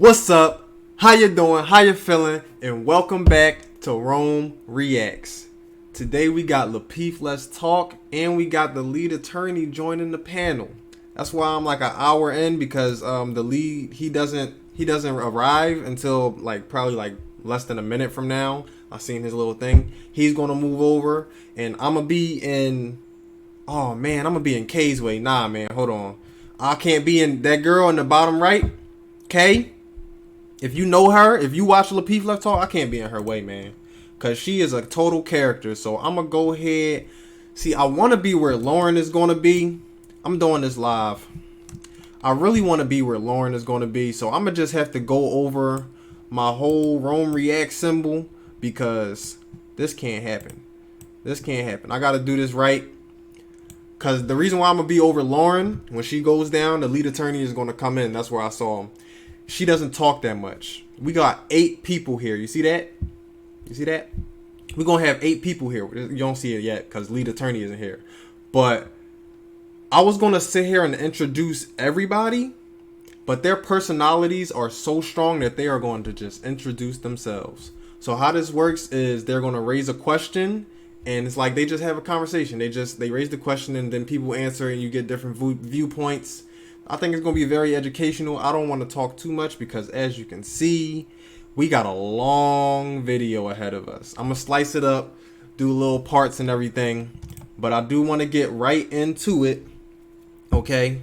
What's up? How you doing? How you feeling? And welcome back to Rome Reacts. Today we got Lapeef Let's Talk, and we got the lead attorney joining the panel. That's why I'm like an hour in, because the lead he doesn't arrive until probably less than a minute from now. I seen his little thing. He's gonna move over, and I'm gonna be in. Oh man, I'm gonna be in Kay's way. Nah, man, hold on. I can't be in that girl in the bottom right. Kay. If you know her, if you watch Lapeef Let's Talk, I can't be in her way, man. Because she is a total character. So I'm going to go ahead. See, I want to be where Lauren is going to be. I'm doing this live. I really want to be where Lauren is going to be. So I'm going to just have to go over my whole Rome React symbol. Because this can't happen. This can't happen. I got to do this right. Because the reason why I'm going to be over Lauren, when she goes down, the lead attorney is going to come in. That's where I saw him. She doesn't talk that much. We got 8 people here. You see that? You see that? We're going to have 8 people here. You don't see it yet because lead attorney isn't here. But I was going to sit here and introduce everybody, but their personalities are so strong that they are going to just introduce themselves. So how this works is they're going to raise a question, and it's like they just have a conversation. They raise the question, and then people answer, and you get different viewpoints. I think it's going to be very educational. I don't want to talk too much because, as you can see, we got a long video ahead of us. I'm going to slice it up, do little parts and everything, but I do want to get right into it, okay?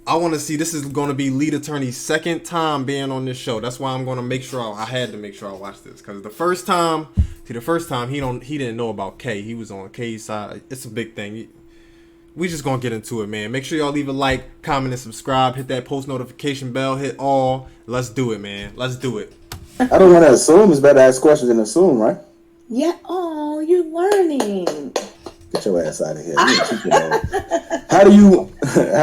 I want to see, this is going to be lead attorney's second time being on this show. That's why I'm going to make sure, I had to make sure I watched this, because the first time he didn't know about Kay. He was on Kay's side. It's a big thing. We just gonna get into it, man. Make sure y'all leave a like, comment, and subscribe. Hit that post notification bell. Hit all. Let's do it, man. Let's do it. I don't want to assume. It's better to ask questions than assume, right? Yeah. Oh, you're learning. Get your ass out of here. How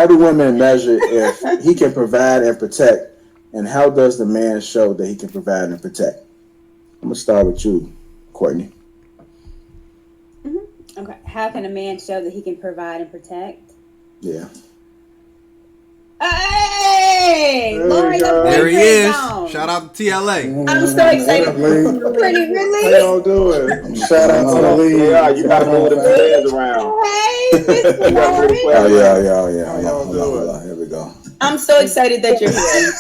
do women measure if he can provide and protect, and how does the man show that he can provide and protect? I'm gonna start with you, Courtney. Okay. How can a man show that he can provide and protect? Yeah. Hey! Lori, there he is. Shout out to TLA. I'm so excited. Pretty really? How y'all doing? Shout out to the lead. Yeah, you gotta move the fans around. Hey, Mr. Lori. Here we go. I'm so excited that you're here.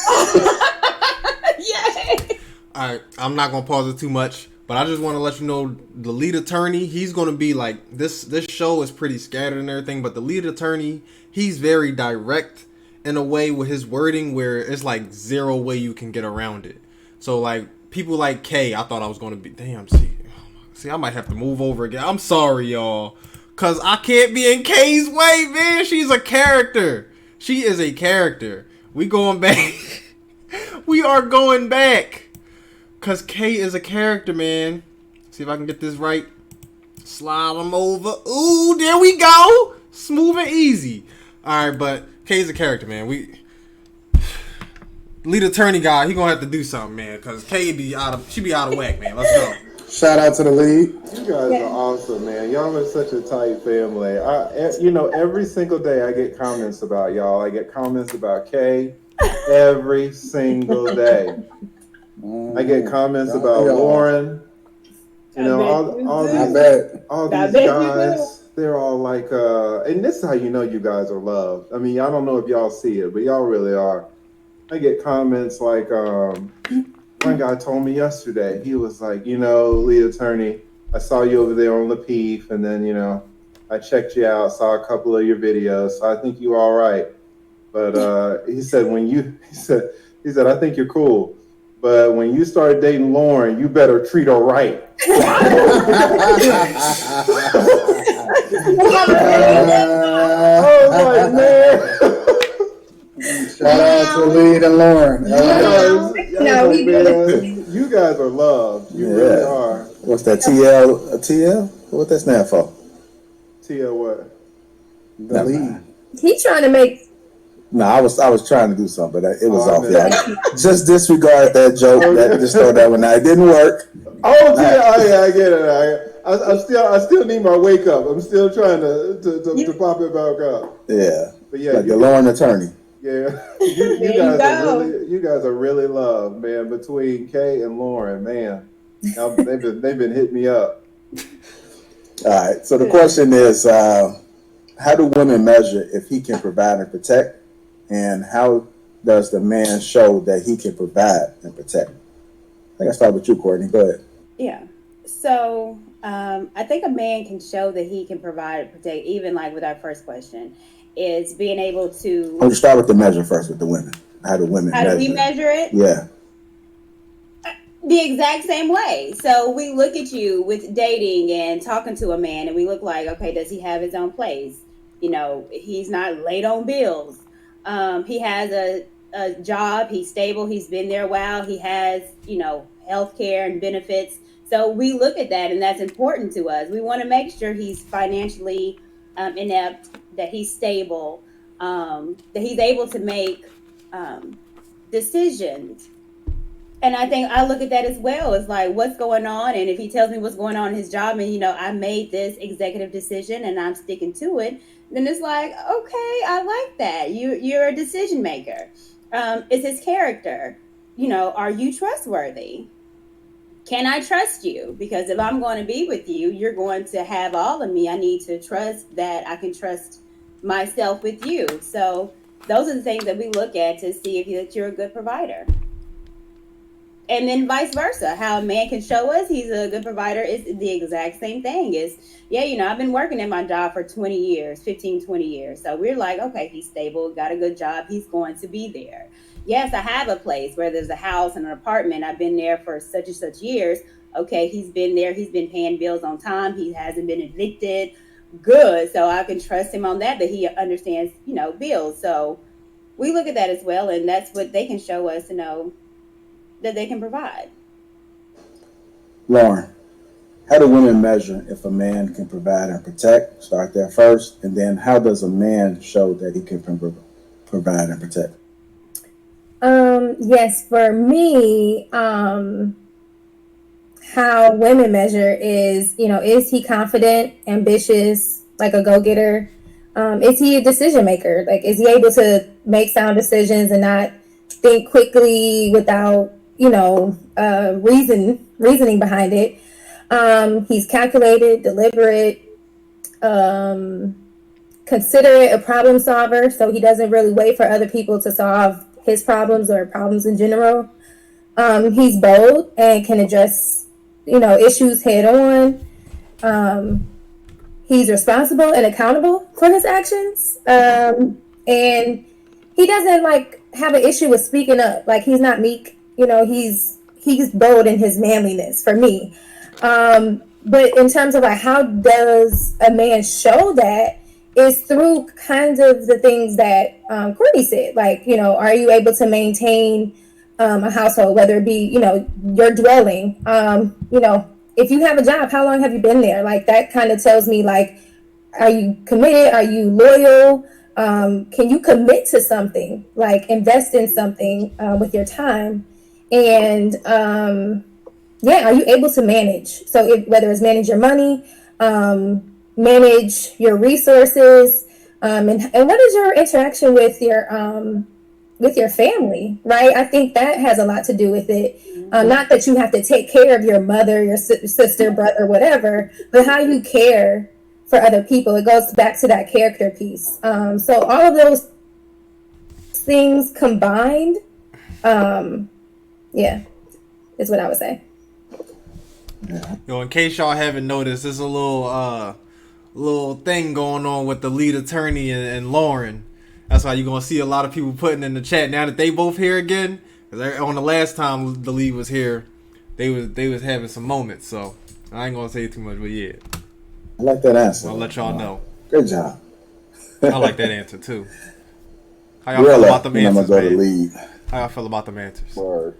Yay! All right, I'm not gonna pause it too much, but I just want to let you know the lead attorney. He's gonna be like this. This show is pretty scattered and everything, but the lead attorney, he's very direct in a way with his wording, where it's like zero way you can get around it. So like people like Kay, I thought I was gonna be. Damn, see, I might have to move over again. I'm sorry, y'all, cause I can't be in Kay's way, man. She's a character. She is a character. We going back. We are going back. Cause Kay is a character, man. See if I can get this right. Slide him over. Ooh, there we go. Smooth and easy. Alright, but Kay's a character, man. Lead attorney guy, he gonna have to do something, man. Cause Kay be out of whack, man. Let's go. Shout out to the lead. You guys are awesome, man. Y'all are such a tight family. Every single day I get comments about y'all. I get comments about Kay every single day. I get comments about Lauren. You know, all these guys, they're all like, and this is how you know you guys are loved. I mean, I don't know if y'all see it, but y'all really are. I get comments like, one guy told me yesterday, he was like, lead attorney, I saw you over there on Lapeef, and then, I checked you out, saw a couple of your videos, so I think you're all right. But he said, he said, I think you're cool. But when you start dating Lauren, you better treat her right. Oh my man! Shout out to Lead and Lauren. You guys are loved. You really are. What's that? TL? What that stand for? TL what? The lead. He's trying to make. No, I was trying to do something, but it was off. Yeah, just disregard that joke. Just throw that one out. It didn't work. Oh yeah, I get it. I still need my wake up. I'm still trying to pop it back up. Yeah, but yeah, like the Lauren attorney. Yeah, you There you guys are go. really loved, man. Between Kay and Lauren, man, they've been hitting me up. All right. So the question is, how do women measure if he can provide and protect, and how does the man show that he can provide and protect? I think I start with you, Courtney. Go ahead. Yeah. So I think a man can show that he can provide and protect, even like with our first question, is being able I'm to. going to start with the measure first with the women. How do women How do we measure? measure it? Yeah. The exact same way. So we look at you with dating and talking to a man, and we look like, okay, does he have his own place? You know, he's not late on bills. He has a job. He's stable. He's been there a while. He has, health care and benefits. So we look at that, and that's important to us. We want to make sure he's financially inept, that he's stable, that he's able to make decisions. And I think I look at that as well. It's like, what's going on? And if he tells me what's going on in his job, and I made this executive decision and I'm sticking to it, then it's like, okay, I like that. You're a decision maker. It's his character. Are you trustworthy? Can I trust you? Because if I'm going to be with you, you're going to have all of me. I need to trust that I can trust myself with you. So those are the things that we look at to see if you're a good provider. And then vice versa, how a man can show us he's a good provider is the exact same thing. I've been working in my job for 20 years, 15, 20 years. So we're like, okay, he's stable, got a good job. He's going to be there. Yes, I have a place where there's a house and an apartment. I've been there for such and such years. Okay, he's been there. He's been paying bills on time. He hasn't been evicted. Good. So I can trust him on that he understands, bills. So we look at that as well. And that's what they can show us, that they can provide. Lauren, how do women measure if a man can provide and protect? Start there first. And then how does a man show that he can provide and protect? Yes, for me, how women measure is, is he confident, ambitious, like a go-getter? Is he a decision maker? Like, is he able to make sound decisions and not think quickly without, reasoning behind it? He's calculated, deliberate, considerate, a problem solver. So he doesn't really wait for other people to solve his problems or problems in general. He's bold and can address, issues head on. He's responsible and accountable for his actions. And he doesn't have an issue with speaking up. Like, he's not meek. He's bold in his manliness for me. But in terms of how does a man show that, is through kind of the things that Courtney said. Are you able to maintain a household, whether it be, your dwelling? If you have a job, how long have you been there? That kind of tells me, are you committed? Are you loyal? Can you commit to something, invest in something with your time? And are you able to manage? So whether it's manage your money, manage your resources, and what is your interaction with your family, right? I think that has a lot to do with it. Not that you have to take care of your mother, your sister, brother, whatever, but how you care for other people. It goes back to that character piece. So all of those things combined, is what I would say. In case y'all haven't noticed, there's a little thing going on with the lead attorney and Lauren. That's why you're gonna see a lot of people putting in the chat now that they both here again. Because on the last time the lead was here, they was having some moments. So I ain't gonna say too much, but yeah. I like that answer. I'll let y'all know. Good job. I like that answer too. How y'all feel about them answers, I'm gonna go to man? lead. How y'all feel about them answers? Word.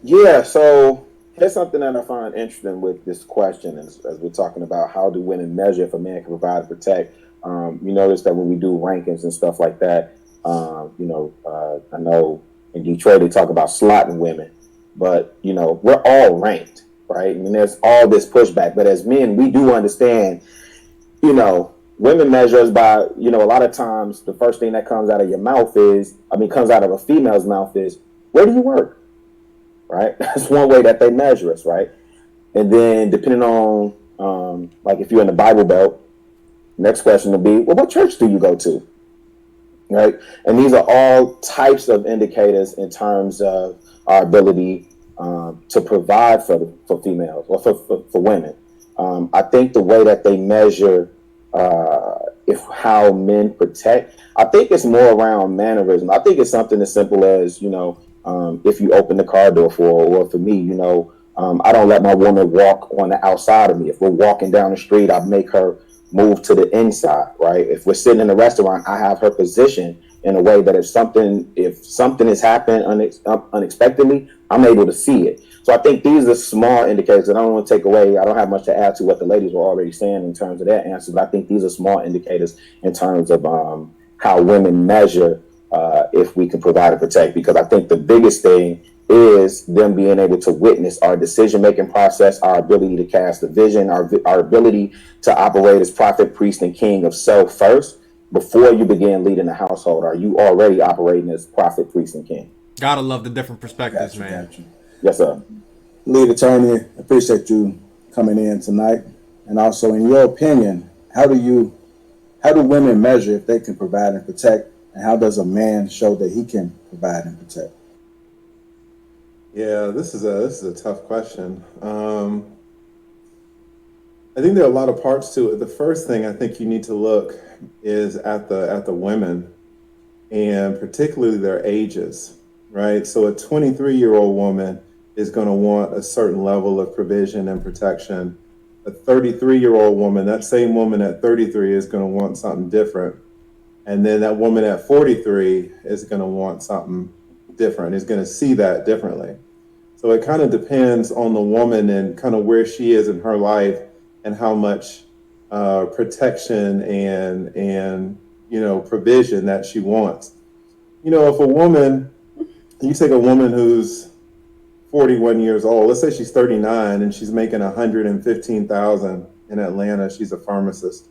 Yeah, so here's something that I find interesting with this question as we're talking about how do women measure if a man can provide and protect. You notice that when we do rankings and stuff like that, I know in Detroit they talk about slotting women, but we're all ranked, right? I mean, there's all this pushback, but as men, we do understand, when women measure us by, you know, a lot of times the first thing that comes out of your mouth is, comes out of a female's mouth is, where do you work? Right? That's one way that they measure us, right? And then depending on, like if you're in the Bible Belt, next question will be, well, what church do you go to? Right? And these are all types of indicators in terms of our ability to provide for females or for women. I think the way that they measure how men protect, I think it's more around mannerism. I think it's something as simple as, you know, if you open the car door or for me, you know, I don't let my woman walk on the outside of me. If we're walking down the street, I make her move to the inside, right? If we're sitting in a restaurant, I have her position in a way that if something has happened unexpectedly, I'm able to see it. So I think these are small indicators, and I don't want to take away, I don't have much to add to what the ladies were already saying in terms of their answers, but I think these are small indicators in terms of how women measure if we can provide and protect, because I think the biggest thing is them being able to witness our decision-making process, our ability to cast a vision, our ability to operate as prophet, priest, and king of self first. Before you begin leading the household, are you already operating as prophet, priest, and king? Gotta love the different perspectives, man. Gotcha. Yes, sir. Lead attorney, appreciate you coming in tonight. And also, in your opinion, how do women measure if they can provide and protect, and how does a man show that he can provide and protect? Yeah, this is a tough question. I think there are a lot of parts to it. The first thing I think you need to look is at the women, and particularly their ages, right? So a 23-year-old woman is going to want a certain level of provision and protection. A 33-year-old woman, that same woman at 33 is going to want something different. And then that woman at 43 is going to want something different, is going to see that differently. So it kind of depends on the woman and kind of where she is in her life and how much protection and you know, provision that she wants. You know, if you take a woman who's 41 years old, let's say she's 39 and she's making $115,000 in Atlanta, she's a pharmacist.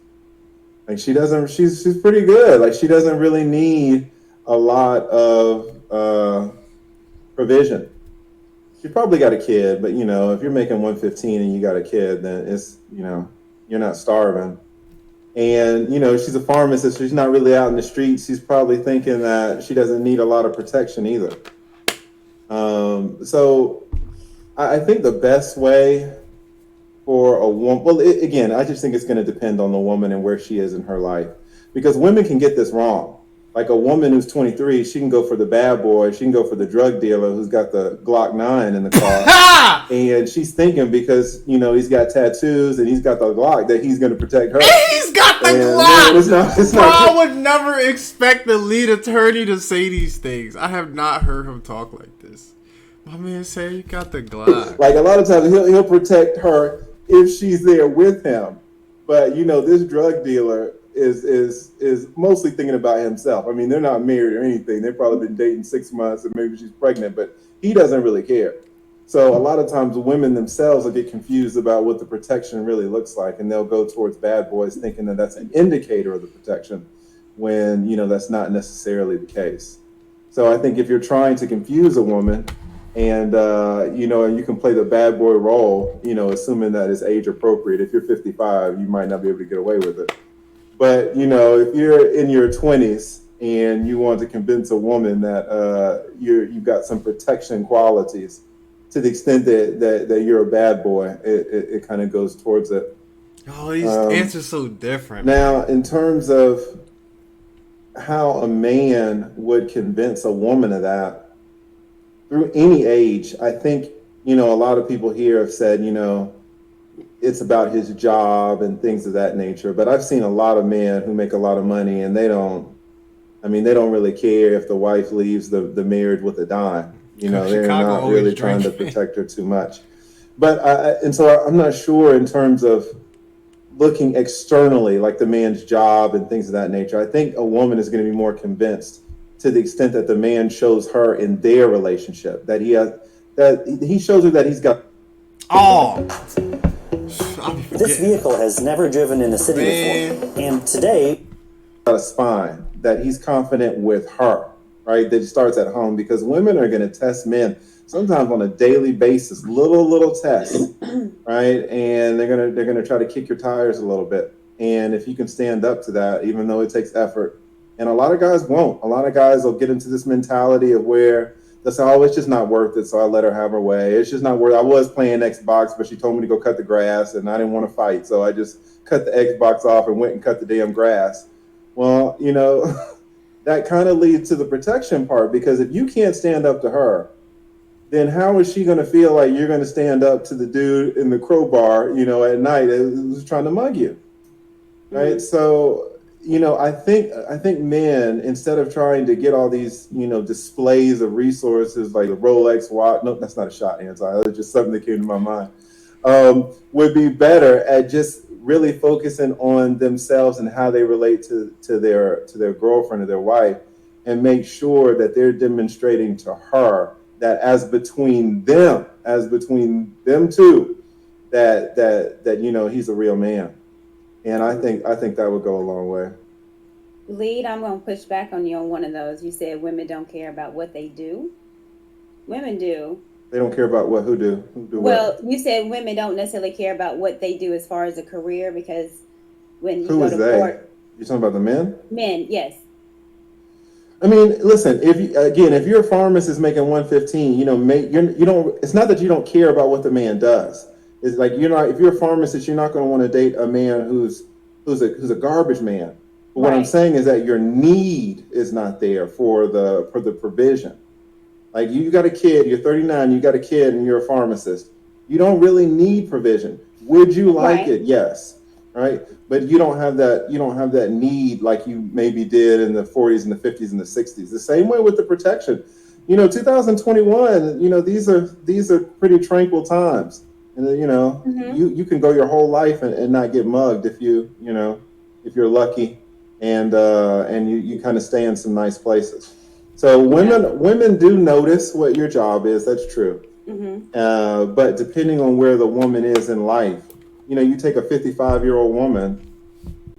Like she's pretty good. Like she doesn't really need a lot of provision. She probably got a kid, but you know, if you're making 115 and you got a kid, then it's, you know, you're not starving. And you know, she's a pharmacist, so she's not really out in the streets. She's probably thinking that she doesn't need a lot of protection either. So I think the best way for a woman, well, again, I just think it's going to depend on the woman and where she is in her life, because women can get this wrong. Like a woman who's 23, she can go for the bad boy. She can go for the drug dealer who's got the Glock 9 in the car. And she's thinking because, you know, he's got tattoos and he's got the Glock that he's going to protect her. He's got the Glock! No, it's not. I would never expect the lead attorney to say these things. I have not heard him talk like this. My man said he got the Glock. Like a lot of times he'll protect her if she's there with him. But, you know, this drug dealer is mostly thinking about himself. I mean, they're not married or anything. They've probably been dating 6 months and maybe she's pregnant, but he doesn't really care. So a lot of times women themselves will get confused about what the protection really looks like, and they'll go towards bad boys thinking that that's an indicator of the protection when, you know, that's not necessarily the case. So I think if you're trying to confuse a woman and, you know, you can play the bad boy role, you know, assuming that it's age appropriate. If you're 55, you might not be able to get away with it. But, you know, if you're in your 20s and you want to convince a woman that you've got some protection qualities, to the extent that you're a bad boy, it kind of goes towards it. Oh, these answers so different. Now, in terms of how a man would convince a woman of that, through any age, I think, you know, a lot of people here have said, you know, it's about his job and things of that nature. But I've seen a lot of men who make a lot of money and they don't really care if the wife leaves the marriage with a dime. You know, they're not really trying to protect her too much. But so I'm not sure in terms of looking externally, like the man's job and things of that nature. I think a woman is going to be more convinced to the extent that the man shows her in their relationship that he shows her that he's got. Oh, I'll be This forgetting. vehicle has never driven in a city Man. before, and today A spine that he's confident with her, right? That starts at home, because women are going to test men sometimes on a daily basis, little tests, right? And they're gonna try to kick your tires a little bit. And if you can stand up to that, even though it takes effort, and a lot of guys won't. A lot of guys will get into this mentality of where they'll say, "Oh, it's just not worth it, so I let her have her way. It's just not worth it. I was playing Xbox, but she told me to go cut the grass, and I didn't want to fight, so I just cut the Xbox off and went and cut the damn grass." Well, that kind of leads to the protection part, because if you can't stand up to her, then how is she going to feel like you're going to stand up to the dude in the crowbar, at night who's trying to mug you, right? So, I think men, instead of trying to get all these, displays of resources like the Rolex watch, no, that's not a shot, Anton. That's just something that came to my mind. Would be better at just really focusing on themselves and how they relate to their girlfriend or their wife, and make sure that they're demonstrating to her that as between them two, that he's a real man. And I think that would go a long way. Lead, I'm going to push back on you on one of those. You said women don't care about what they do. Women do. They don't care about what? Who do Well, what? you said women don't necessarily care about what they do as far as a career, because when you Who go is to they? court, You talking about the men? men, yes. I mean, listen. If your pharmacist making 115, you don't. It's not that you don't care about what the man does. It's like you're not. If you're a pharmacist, you're not going to want to date a man who's a garbage man. But what I'm Right. saying is that your need is not there for the provision. Like, you got a kid, you're 39, you got a kid, and you're a pharmacist. You don't really need provision. Would you like Right. it? Yes. Right. But you don't have that need like you maybe did in the 40s and the 50s and the 60s. The same way with the protection. 2021, these are pretty tranquil times. And you can go your whole life and not get mugged if if you're lucky, and you kind of stay in some nice places. So women do notice what your job is. That's true. But depending on where the woman is in life, you take a 55-year-old woman,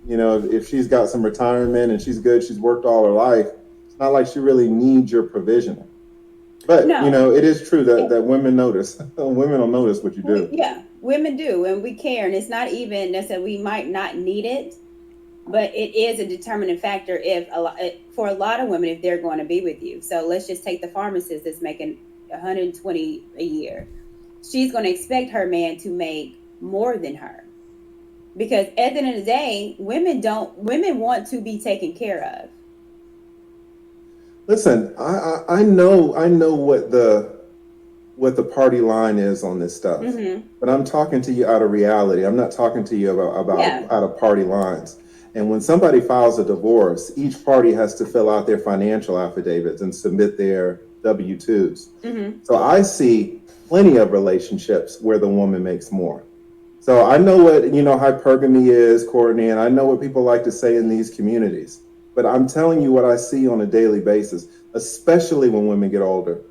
if she's got some retirement and she's good, she's worked all her life, it's not like she really needs your provisioning. But, No. it is true that women notice. Women will notice what you do. Yeah, women do, and we care. And it's not even necessarily, we might not need it, but it is a determining factor for a lot of women if they're going to be with you. So let's just take the pharmacist that's making 120 a year. She's going to expect her man to make more than her, because at the end of the day, women want to be taken care of. Listen, I know what the party line is on this stuff, but I'm talking to you out of reality. I'm not talking to you about out of party lines. And when somebody files a divorce, each party has to fill out their financial affidavits and submit their W-2s. So I see plenty of relationships where the woman makes more. So I know what hypergamy is, Courtney, and I know what people like to say in these communities. But I'm telling you what I see on a daily basis, especially when women get older.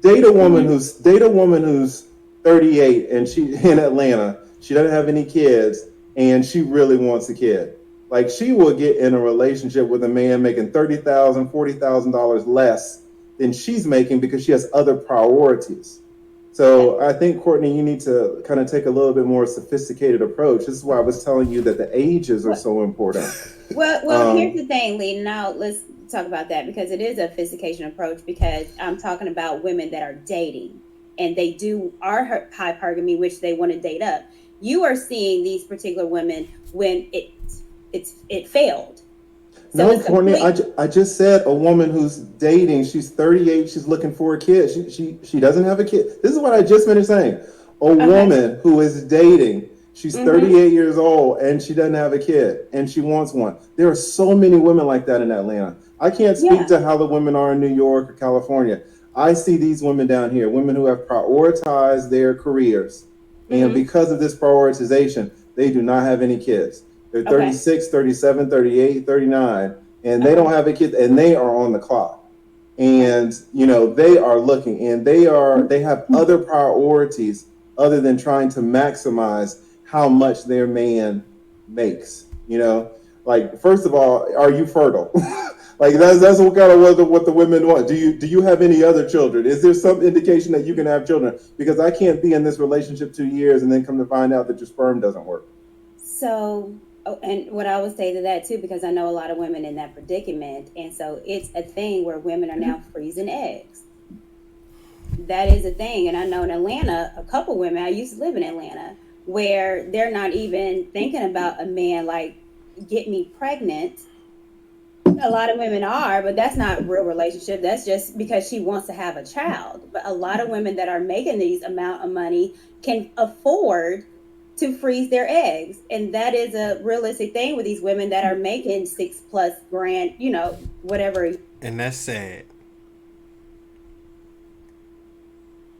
Date a woman who's 38 and she in Atlanta. She doesn't have any kids and she really wants a kid. Like, she will get in a relationship with a man making $30,000, $40,000 less than she's making because she has other priorities. So I think, Courtney, you need to kind of take a little bit more sophisticated approach. This is why I was telling you that the ages are so important. Well, here's the thing, Lee. Now let's talk about that, because it is a sophistication approach, because I'm talking about women that are dating and they are hypergamy, which they want to date up. You are seeing these particular women when it failed. So no, Courtney, I just said a woman who's dating, she's 38, she's looking for a kid. She doesn't have a kid. This is what I just finished saying. A woman who is dating, she's 38 years old and she doesn't have a kid and she wants one. There are so many women like that in Atlanta. I can't speak to how the women are in New York or California. I see these women down here, women who have prioritized their careers. And because of this prioritization, they do not have any kids. They're 36, 37, 38, 39, and they don't have a kid, and they are on the clock. And, they are looking, and they have other priorities other than trying to maximize how much their man makes. Like, first of all, are you fertile? Like, that's what kind of what the women want. Do you have any other children? Is there some indication that you can have children? Because I can't be in this relationship 2 years and then come to find out that your sperm doesn't work. So, and what I would say to that too, because I know a lot of women in that predicament, and so it's a thing where women are now freezing eggs. That is a thing, and I know in Atlanta, a couple women. I used to live in Atlanta, where they're not even thinking about a man like, get me pregnant. A lot of women are, but that's not real relationship. That's just because she wants to have a child. But a lot of women that are making these amount of money can afford to freeze their eggs. And that is a realistic thing with these women that are making $6+ grand, whatever. And that's sad.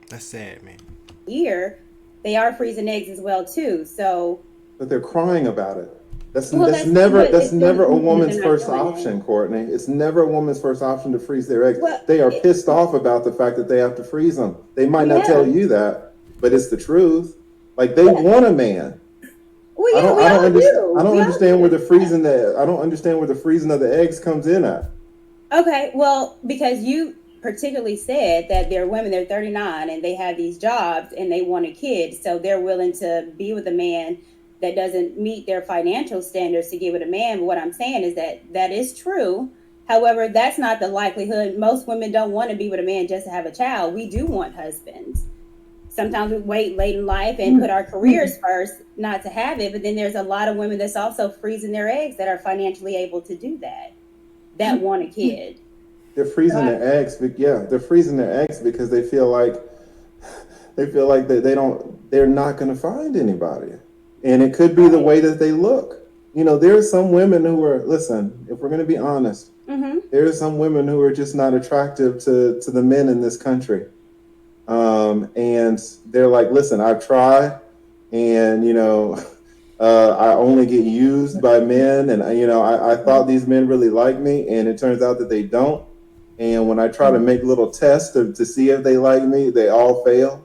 That's sad, man. Year, they are freezing eggs as well too. So, but they're crying about it. That's Well, never that's never a what woman's they're not first doing. option, Courtney. It's never a woman's first option to freeze their eggs. Well, They are pissed off about the fact that they have to freeze them. They might not Yeah. tell you that, but it's the truth. Like, they want a man. Well, I yeah, don't we all do. I don't We all understand do. where the freezing I don't understand where the freezing of the eggs comes in at. Okay, well, because you particularly said that there are women, they're 39 and they have these jobs and they want a kid, so they're willing to be with a man that doesn't meet their financial standards to get with a man. But what I'm saying is that is true. However, that's not the likelihood. Most women don't want to be with a man just to have a child. We do want husbands. Sometimes we wait late in life and put our careers first not to have it. But then there's a lot of women that's also freezing their eggs that are financially able to do that want a kid. They're freezing their eggs, but they're freezing their eggs because they feel like they're not going to find anybody. And it could be the way that they look. There are some women who are, listen, if we're going to be honest, there are some women who are just not attractive to the men in this country. And they're like, listen, I've tried, and, I only get used by men. And, I thought these men really like me, and it turns out that they don't. And when I try to make little tests to see if they like me, they all fail.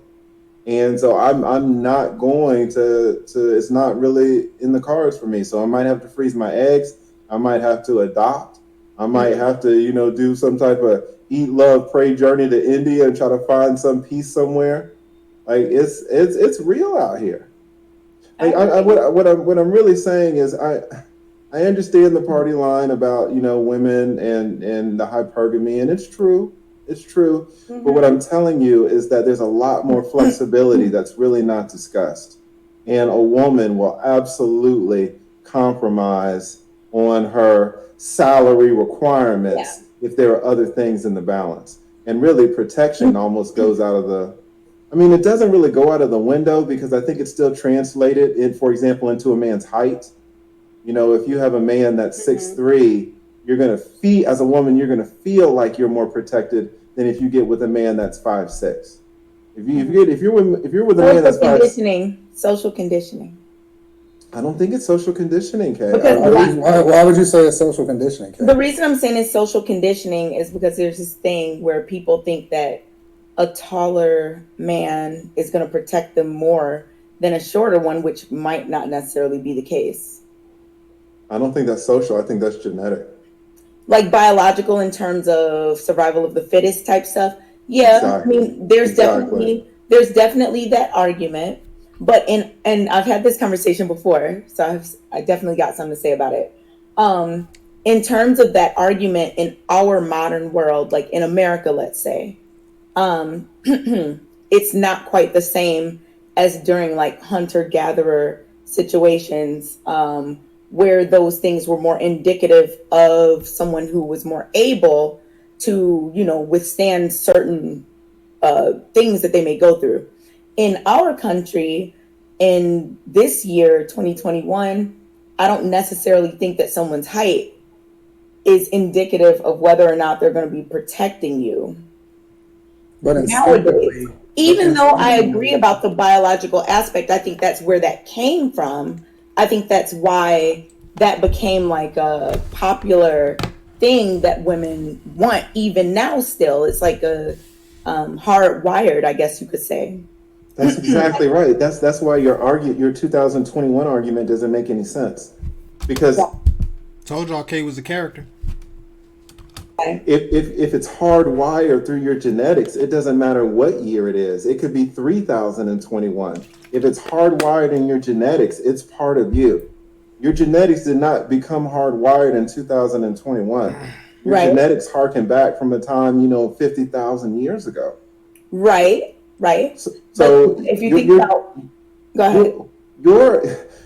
And so I'm not going to it's not really in the cards for me. So I might have to freeze my eggs. I might have to adopt. I might have to, do some type of eat, love, pray journey to India and try to find some peace somewhere. Like, it's real out here. Like, what I'm really saying is I understand the party line about, women and the hypergamy, and it's true. It's true. But what I'm telling you is that there's a lot more flexibility that's really not discussed. And a woman will absolutely compromise on her salary requirements if there are other things in the balance. And really, protection almost goes out of it doesn't really go out of the window, because I think it's still translated for example, into a man's height. If you have a man that's 6'3", you're going to feel, as a woman, you're going to feel like you're more protected than if you get with a man that's 5'6". If you're with a man that's Social conditioning. I don't think it's social conditioning, Kay. Because Why would you say it's social conditioning, Kay? the reason I'm saying it's social conditioning is because there's this thing where people think that a taller man is going to protect them more than a shorter one, which might not necessarily be the case. I don't think that's social. I think that's genetic. Like biological in terms of survival of the fittest type stuff. Yeah, Exactly. there's definitely that argument. But and I've had this conversation before, so I definitely got something to say about it. In terms of that argument in our modern world, like in America, let's say, it's not quite the same as during like hunter-gatherer situations, where those things were more indicative of someone who was more able to, withstand certain things that they may go through. In our country, in this year, 2021, I don't necessarily think that someone's height is indicative of whether or not they're going to be protecting you. But Nowadays, even though I agree about the biological aspect, I think that's where that came from. I think that's why that became like a popular thing that women want even now still. It's like a hardwired, I guess you could say. That's exactly right. That's why your 2021 argument doesn't make any sense. Because Told y'all K was a character. if it's hardwired through your genetics, it doesn't matter what year it is. It could be 3021. If it's hardwired in your genetics, it's part of you. Your genetics did not become hardwired in 2021. Your genetics harken back from a time, 50,000 years ago. Right. So if you think about, go ahead.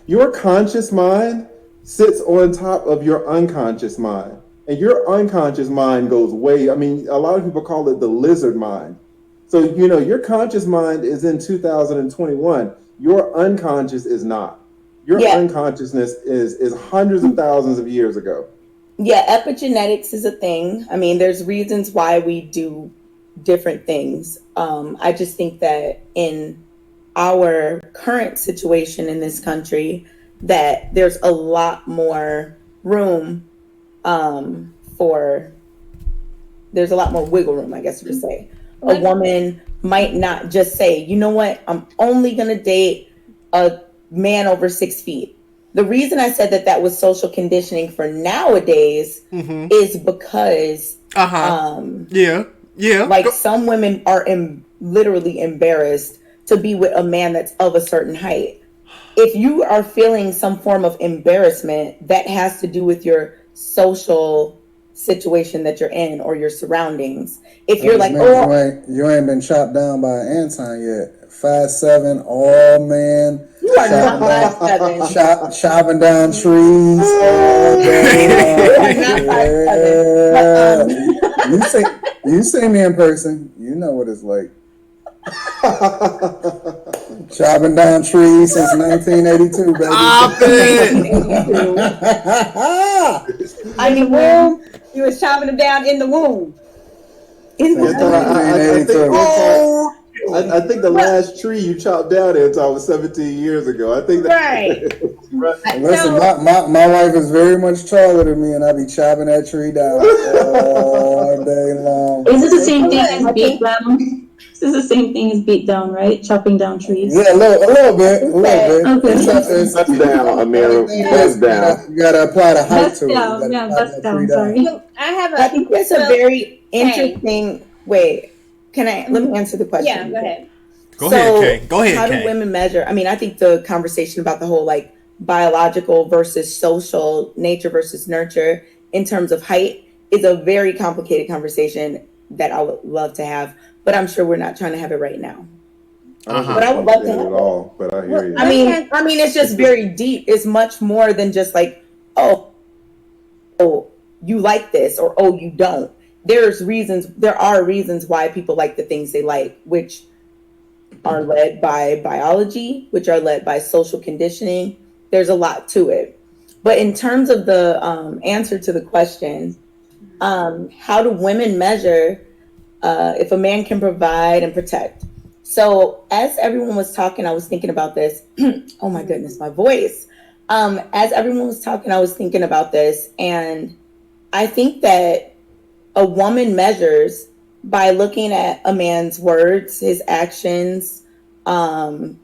Your conscious mind sits on top of your unconscious mind. And your unconscious mind goes way, a lot of people call it the lizard mind. So, your conscious mind is in 2021. Your unconscious is not. Your unconsciousness is hundreds of thousands of years ago. Yeah, epigenetics is a thing. There's reasons why we do different things. I just think that in our current situation in this country, that there's a lot more room there's a lot more wiggle room, I guess you could say. A woman might not just say, you know what, I'm only going to date a man over 6 feet. The reason I said that was social conditioning for nowadays is because some women are literally embarrassed to be with a man that's of a certain height. If you are feeling some form of embarrassment, that has to do with your social situation that you're in or your surroundings. If you're like, you ain't been chopped down by an Anton yet. 5'7", all man. You are not 5'7". Chopping down trees all day long. You are not 5'7". You see me in person. You know what it's like. Chopping down trees since 1982, baby. Stop it! In the womb, you was chopping them down in the womb. I think the last tree you chopped down, Anton, was 17 years ago. I think that. Right. Listen, my wife is very much taller than me, and I be chopping that tree down all day long. Is it the same thing as beat down? This is the same thing as beat down, right? Chopping down trees. Yeah, a little bit. Okay. That's down, Amira. That's down. You gotta apply the height to it. That's down. Sorry. I think that's a very interesting. Wait, let me answer the question? Yeah, go ahead. Go ahead, Kay. How do women measure? I think the conversation about the whole biological versus social, nature versus nurture in terms of height is a very complicated conversation that I would love to have, but I'm sure we're not trying to have it right now. But I would love to have it all. But I hear you. It's just very deep. It's much more than just oh, you like this, or oh, you don't. There are reasons why people like the things they like, which are led by biology, which are led by social conditioning. There's a lot to it. But in terms of the answer to the question, how do women measure if a man can provide and protect? So as everyone was talking, I was thinking about this. Oh my goodness, my voice. As everyone was talking, I was thinking about this. And I think that a woman measures by looking at a man's words, his actions, seeing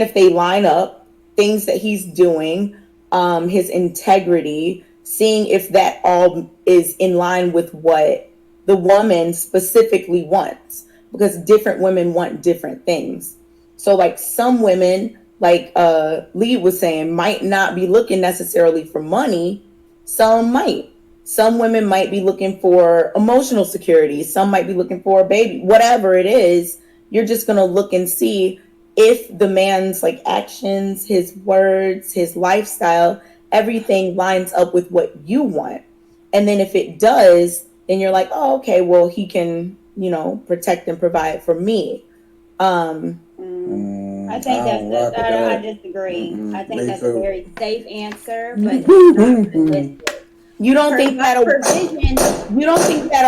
if they line up, things that he's doing, his integrity, seeing if that all is in line with what the woman specifically wants, because different women want different things. So some women, Lee was saying, might not be looking necessarily for money. Some might. Some women might be looking for emotional security. Some might be looking for a baby. Whatever it is, you're just going to look and see if the man's actions, his words, his lifestyle, everything lines up with what you want. And then if it does, then you're like, oh, okay, well, he can, protect and provide for me. I think I disagree. I think that's a very safe answer, but not realistic. You don't think that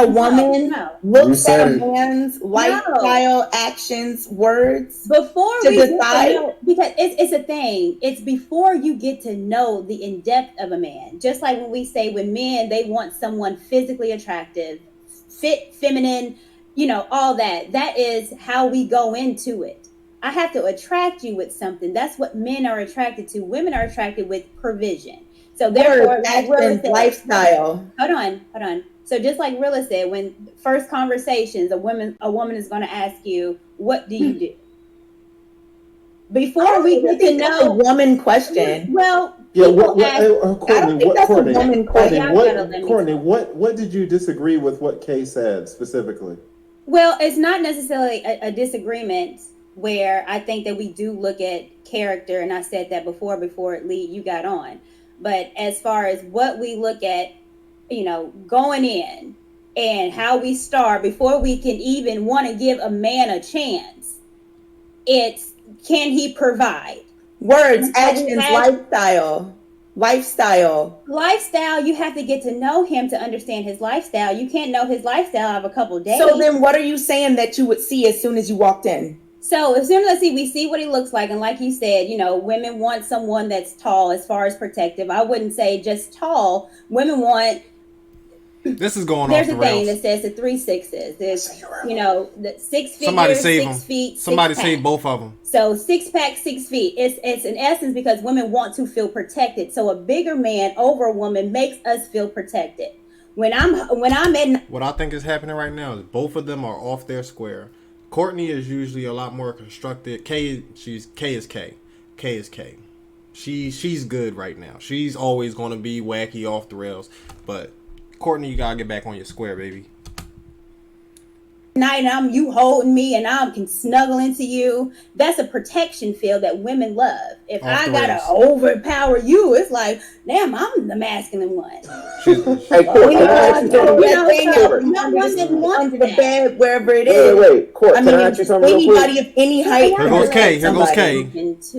a woman looks at a man's lifestyle, actions, words before to we decide? Because it's a thing. It's before you get to know the in-depth of a man. Just like when we say when men, they want someone physically attractive, fit, feminine, all that. That is how we go into it. I have to attract you with something. That's what men are attracted to. Women are attracted with provision. So therefore, like Rilla said, lifestyle. Hold on. So just like Rilla said, when first conversations, a woman is going to ask you, "What do you do?" Before we get to know, a woman question. Well, Courtney, Courtney, what did you disagree with what Kay said specifically? Well, it's not necessarily a disagreement where I think that we do look at character, and I said that before Lee, you got on. But as far as what we look at, going in and how we start before we can even want to give a man a chance, it's, can he provide? Words, actions, lifestyle. You have to get to know him to understand his lifestyle. You can't know his lifestyle out of a couple of days. So then what are you saying that you would see as soon as you walked in? So as soon as we see what he looks like. And like you said, women want someone that's tall as far as protective. I wouldn't say just tall. Women want... This is going There's off the a thing rails. that says the 3 6s. There's, the 6 figures, Somebody save 6 them. feet, Somebody 6 save pack. both of them. So 6 pack, 6 feet. It's in essence because women want to feel protected. So a bigger man over a woman makes us feel protected. When I'm in... What I think is happening right now is both of them are off their square. Courtney is usually a lot more constructed. K is K. She's good right now. She's always going to be wacky off the rails, but Courtney, you gotta get back on your square, baby. Night and you holding me and I can snuggle into you. That's a protection feel that women love. If I gotta overpower you, it's like, damn, I'm the masculine one. Hey, Court, can I ask you something? No one didn't want under the bed, wherever it is. Wait, Court, can I ask you something real quick? Anybody of any height. Here goes K.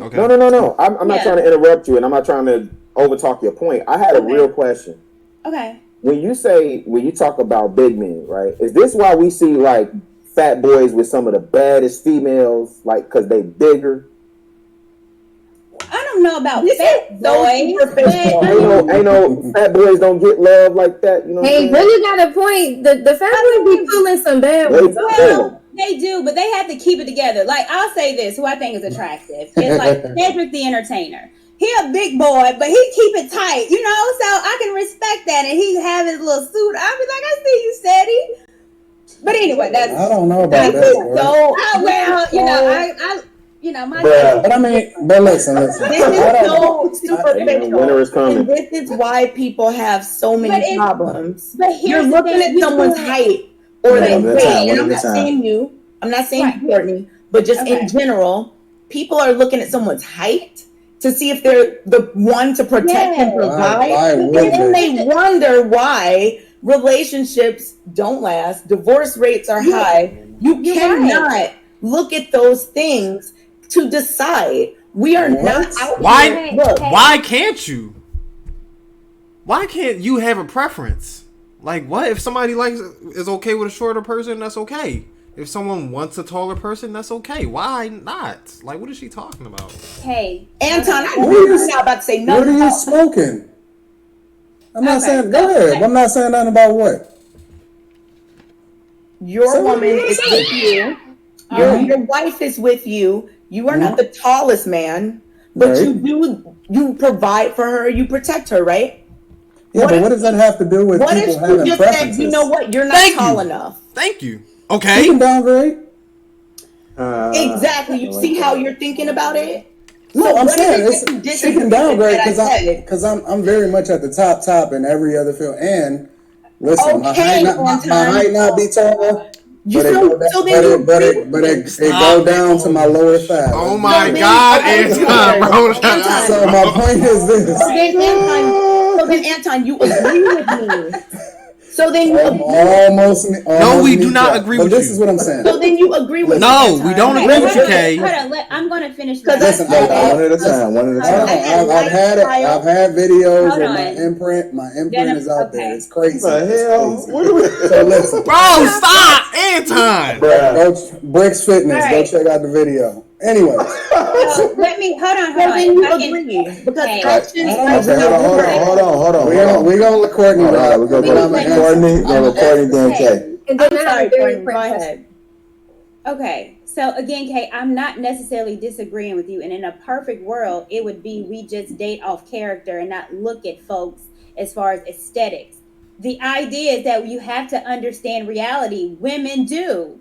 Okay. No. I'm not trying to interrupt you, and I'm not trying to overtalk your point. I had a real question. Okay. When you talk about big men, right? Is this why we see like fat boys with some of the baddest females, like because they bigger? I don't know about fat boys, but I know fat boys don't get love like that. You know. Hey, really got a point. The fat boys be pulling some bad ones. Well, they do, but they have to keep it together. Like I'll say this, who I think is attractive is like Cedric the Entertainer. He a big boy, but he keep it tight, so I can respect that. And he have his little suit. I'll be like, I see you, Steady. But anyway, that's... I don't know about that. My... But listen. This is so superficial. Winter is coming. And this is why people have so many problems. But you're looking at someone's height or their weight. And I'm not saying you, Courtney, but just in general, people are looking at someone's height to see if they're the one to protect and provide. And then they wonder why relationships don't last. Divorce rates are high. You cannot look at those things to decide. We are not out here. Why can't you? Why can't you have a preference? Like, what if somebody is okay with a shorter person? That's okay. If someone wants a taller person, that's okay. Why not? Like, what is she talking about? Hey, Anton, I'm not about to say no. What are you smoking? I'm not saying. Go ahead. I'm not saying nothing about what. Your woman is with you. Your wife is with you. You are not the tallest man, but you provide for her. You protect her, right? Yeah, but what does that have to do with people having preferences? Said, you know what? You're not tall enough. Thank you. Okay. You can downgrade. Exactly. You see how you're thinking about it? No, I'm saying she can downgrade because I'm very much at the top in every other field. And listen, my height not be tall. But it go down to my lower thigh. Oh my God, Anton, bro. So my point is this. So then, Anton, you agree with me. So then you almost no, we do not agree with you. This is what I'm saying. So then you agree with me. No, we don't agree with you, Kay. Hold on, I'm going to finish. Listen, one at a time. I've had videos of my imprint. My imprint is out there. It's crazy. What the hell? So listen, bro, stop, Anton. Go Bricks Fitness. Go check out the video. Anyway, let me hold on. Then you agree because hold on. We're gonna let Courtney. We're gonna go Courtney, then Courtney, then Kay. And then I'm I have sorry, a very Gordon, go quick question. ahead. Okay, so again, Kay, I'm not necessarily disagreeing with you. And in a perfect world, it would be we just date off character and not look at folks as far as aesthetics. The idea is that you have to understand reality. Women do.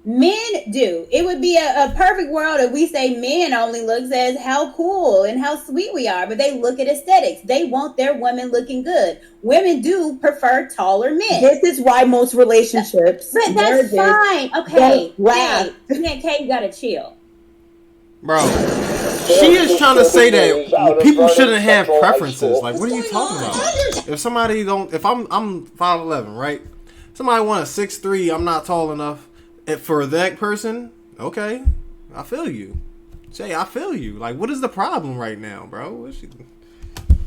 Men do. It would be a perfect world if we say men only looks as how cool and how sweet we are, but they look at aesthetics. They want their women looking good. Women do prefer taller men. This is why most relationships, But that's fine. Okay. Kay, you gotta chill. Bro, she is trying to say that people shouldn't have preferences. Like, what are you talking about? If somebody don't, if I'm 5'11", right? Somebody want a 6'3", I'm not tall enough. For that person, okay, I feel you. Jay, I feel you. Like, what is the problem right now, bro?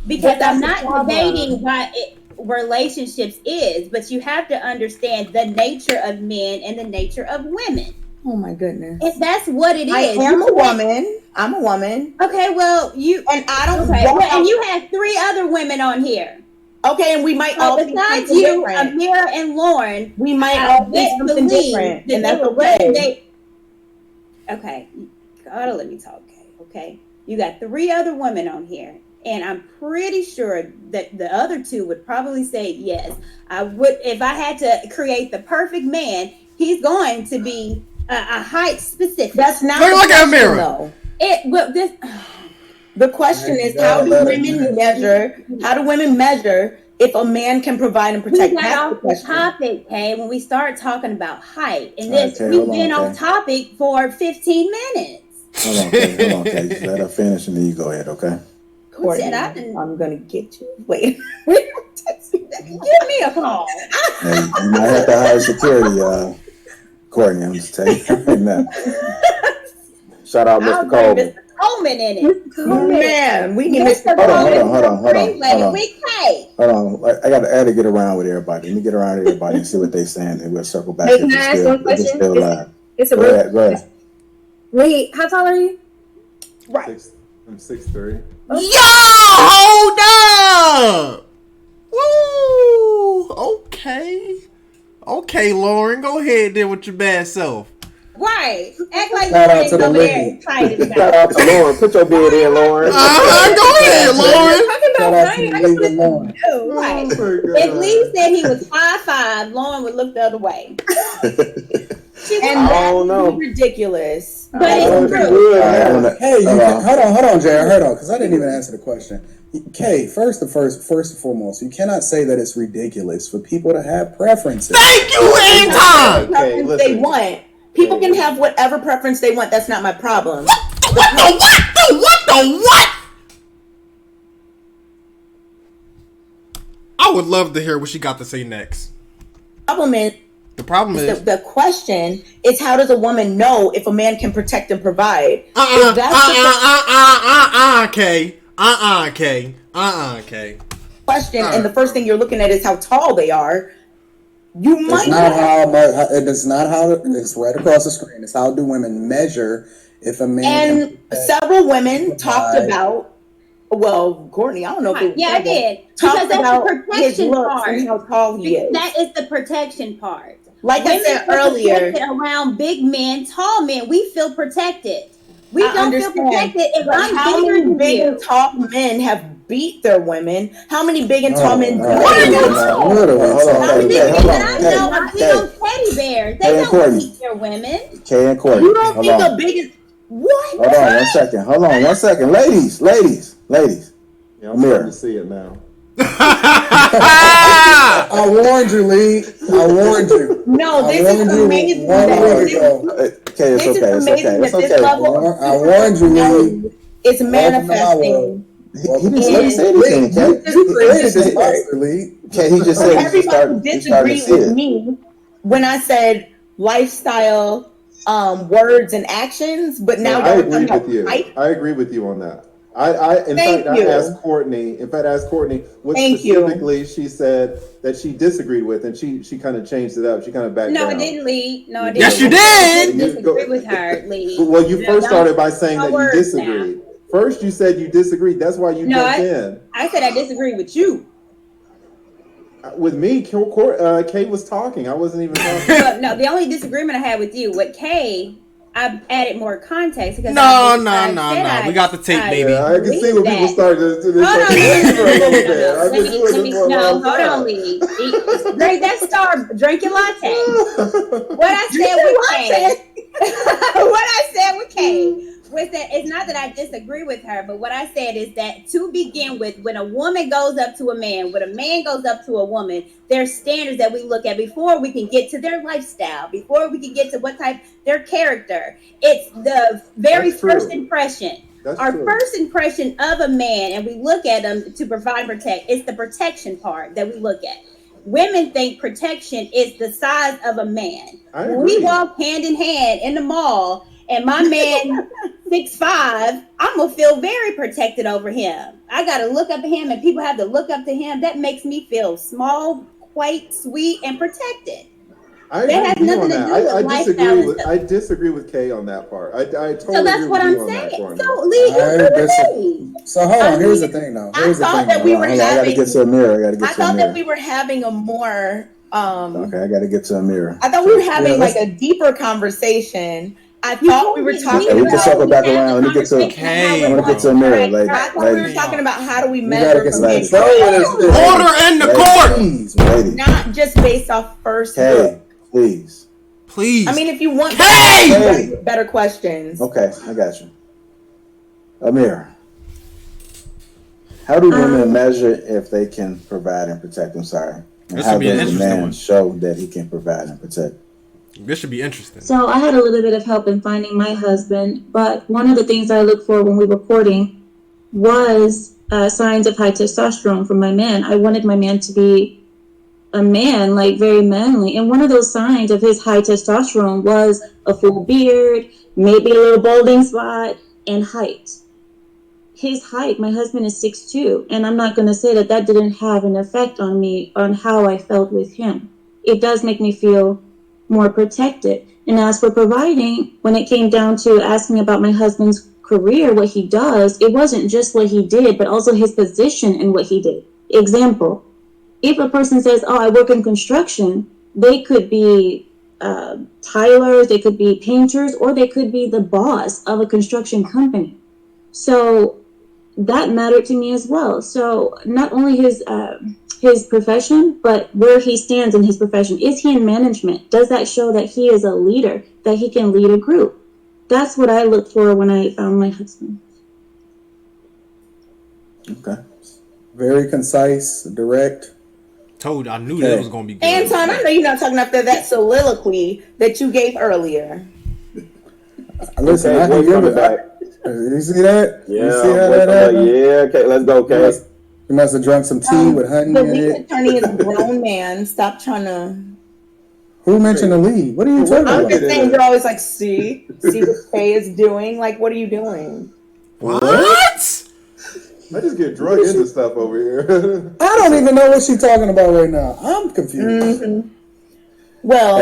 Because I'm not debating what relationships is, but you have to understand the nature of men and the nature of women. Oh my goodness. If that's what it is. I am a woman. I'm a woman. Okay, well, you... And I don't... Okay, well, and you have 3 other women on here. Okay, and we might all be besides you, Amira and Lauren, we might all be something different, and that's okay. Okay, you gotta let me talk. Okay, you got 3 other women on here, and I'm pretty sure that the other 2 would probably say yes. I would, if I had to create the perfect man. He's going to be a height specific. That's not. Look at Amira. The question is, how do women measure? How do women measure if a man can provide and protect? We got off the topic, okay? When we start talking about height, and this, we've been on topic for 15 minutes. Hold on, okay. Just let her finish, and then you go ahead, okay? Courtney, I'm gonna get you. Wait. Give me a call. Hey, you might have to hire security, Courtney. I'm just telling you right now. Shout out, Mr. Coleman. Coleman in it. Man, we need Mr. Coleman. Hold on. We pay. Hold on. I got to get around with everybody. Let me get around with everybody and see what they're saying, and we'll circle back. Can I ask one question? It's a real question. Wait, how tall are you? Right. I'm 6'3". Yo, hold up. Woo. Okay, Lauren, go ahead then with your bad self. Right. Act like Shout out to you're the there excited. Shout out to Lauren. Put your beard in, Lauren. Go ahead, Lauren. Shout out to the lady Lauren. Right. If Lee said he was 5'5", Lauren would look the other way. And I don't know. Ridiculous. But it's true. Hey, hold on, Jay. Hold on, because I didn't even answer the question. Kay, first and foremost, you cannot say that it's ridiculous for people to have preferences. Thank you, Anton. Preference they want. People can have whatever preference they want. That's not my problem. What the what? I would love to hear what she got to say next. The problem is the question is, how does a woman know if a man can protect and provide? Kay. Question, and the first thing you're looking at is how tall they are. It's not how much. It's not how. It's right across the screen. It's how do women measure if a man? And several women talked about. Well, Courtney, I don't know if it was. Yeah, I did. Talked that's about the protection his looks part. and how tall he is. That is the protection part. Like women I said earlier, around big men, tall men, we feel protected. We don't feel protected if how I'm bigger many than big you. and tall men have beat their women? How many big and tall men? Hold on. How many big men I know are little teddy bears? They don't beat their women. Kay and Courtney. You don't think the biggest? What? Hold on one second. Ladies. Yeah, I'm starting to see it now. I warned you, Lee. I warned you. No, this is amazing. Okay, it's okay. It's okay. I warned you, Lee. It's manifesting. He didn't say anything, Kay. He just said everybody disagreed with me when I said lifestyle, words and actions, but now I agree with you. I agree with you on that. In fact, I asked Courtney what specifically she said that she disagreed with, and she kind of changed it up. She kind of backed down. No, I didn't, Lee. No, I didn't. Yes, you did. I disagree with her, Lee. Well, you first started by saying that you disagreed. First, you said you disagreed. That's why you jumped in. I said I disagree with you. with me, Kay was talking. I wasn't even talking. No, the only disagreement I had with you with Kay, I added more context because no. We got the tape, baby. Yeah, I can see when people start to. Hold on, Lee. Drink that star. Drink your latte. What I said with Kay. What I said with Kay was that it's not that I disagree with her, but what I said is that to begin with, when a woman goes up to a man, when a man goes up to a woman, there's standards that we look at before we can get to their lifestyle, before we can get to what type their character. It's the very first impression. Our first impression of a man, and we look at him to provide and protect, it's the protection part that we look at. Women think protection is the size of a man. When we walk hand in hand in the mall and my man 6'5", I'm gonna feel very protected over him. I gotta look up at him and people have to look up to him. That makes me feel small, quite sweet, and protected. That has nothing to do with lifestyle. I disagree with Kay on that part. I totally so that's agree what with I'm you saying. on that, So Lee, you agree with me. So hold on. Here's the thing, though. I thought that we were having. I gotta get to Amir. I thought that we were having a more. Okay, I gotta get to Amir. I thought we were having like a deeper conversation. I thought we were talking. We can circle back around. Let me get to. I want to get to Amir. I thought we were talking about how do we measure. Order in the court. Please, lady. Not just based off first look. Please. I mean, if you want better questions. Okay, I got you. Amir, how do women measure if they can provide and protect? I'm sorry. And how does the man show that he can provide and protect? This should be interesting. So I had a little bit of help in finding my husband, but one of the things I looked for when we were courting was signs of high testosterone from my man. I wanted my man to be a man, like very manly. And one of those signs of his high testosterone was a full beard, maybe a little balding spot, and height. His height, my husband is 6'2", and I'm not going to say that that didn't have an effect on me, on how I felt with him. It does make me feel more protected. And as for providing, when it came down to asking about my husband's career, what he does, it wasn't just what he did, but also his position in what he did. Example, if a person says, oh, I work in construction, they could be tilers, they could be painters, or they could be the boss of a construction company. So that mattered to me as well. So not only his profession, but where he stands in his profession. Is he in management? Does that show that he is a leader, that he can lead a group? That's what I looked for when I found my husband. Okay. Very concise, direct. I knew that was going to be good. Anton, I know you're not talking after that soliloquy that you gave earlier. Listen, I can give it back. You see that? Yeah. You see how that happened? Yeah. Okay, let's go, Kay. You must have drunk some tea with honey The in lead it. attorney is a grown man. Stop trying to. Who mentioned the lead? What are you talking I'm about? just saying you're always like, see what Kay is doing. Like, what are you doing? What? I just get drunk into stuff over here. I don't even know what she's talking about right now. I'm confused. Mm-hmm. Well,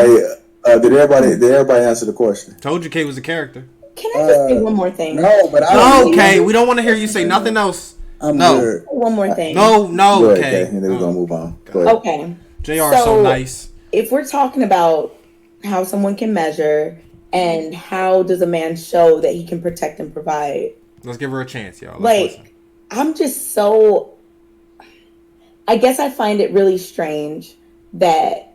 hey, did everybody answer the question? Told you Kay was a character. Can I just say one more thing? No, but I Kay, we don't want to hear you say nothing else. I'm good. One more thing. No, Go ahead, Kay. And then we're gonna move on. Go ahead. Okay. JR is so nice. If we're talking about how someone can measure and how does a man show that he can protect and provide, Let's give her a chance, y'all. I'm just so. I guess I find it really strange that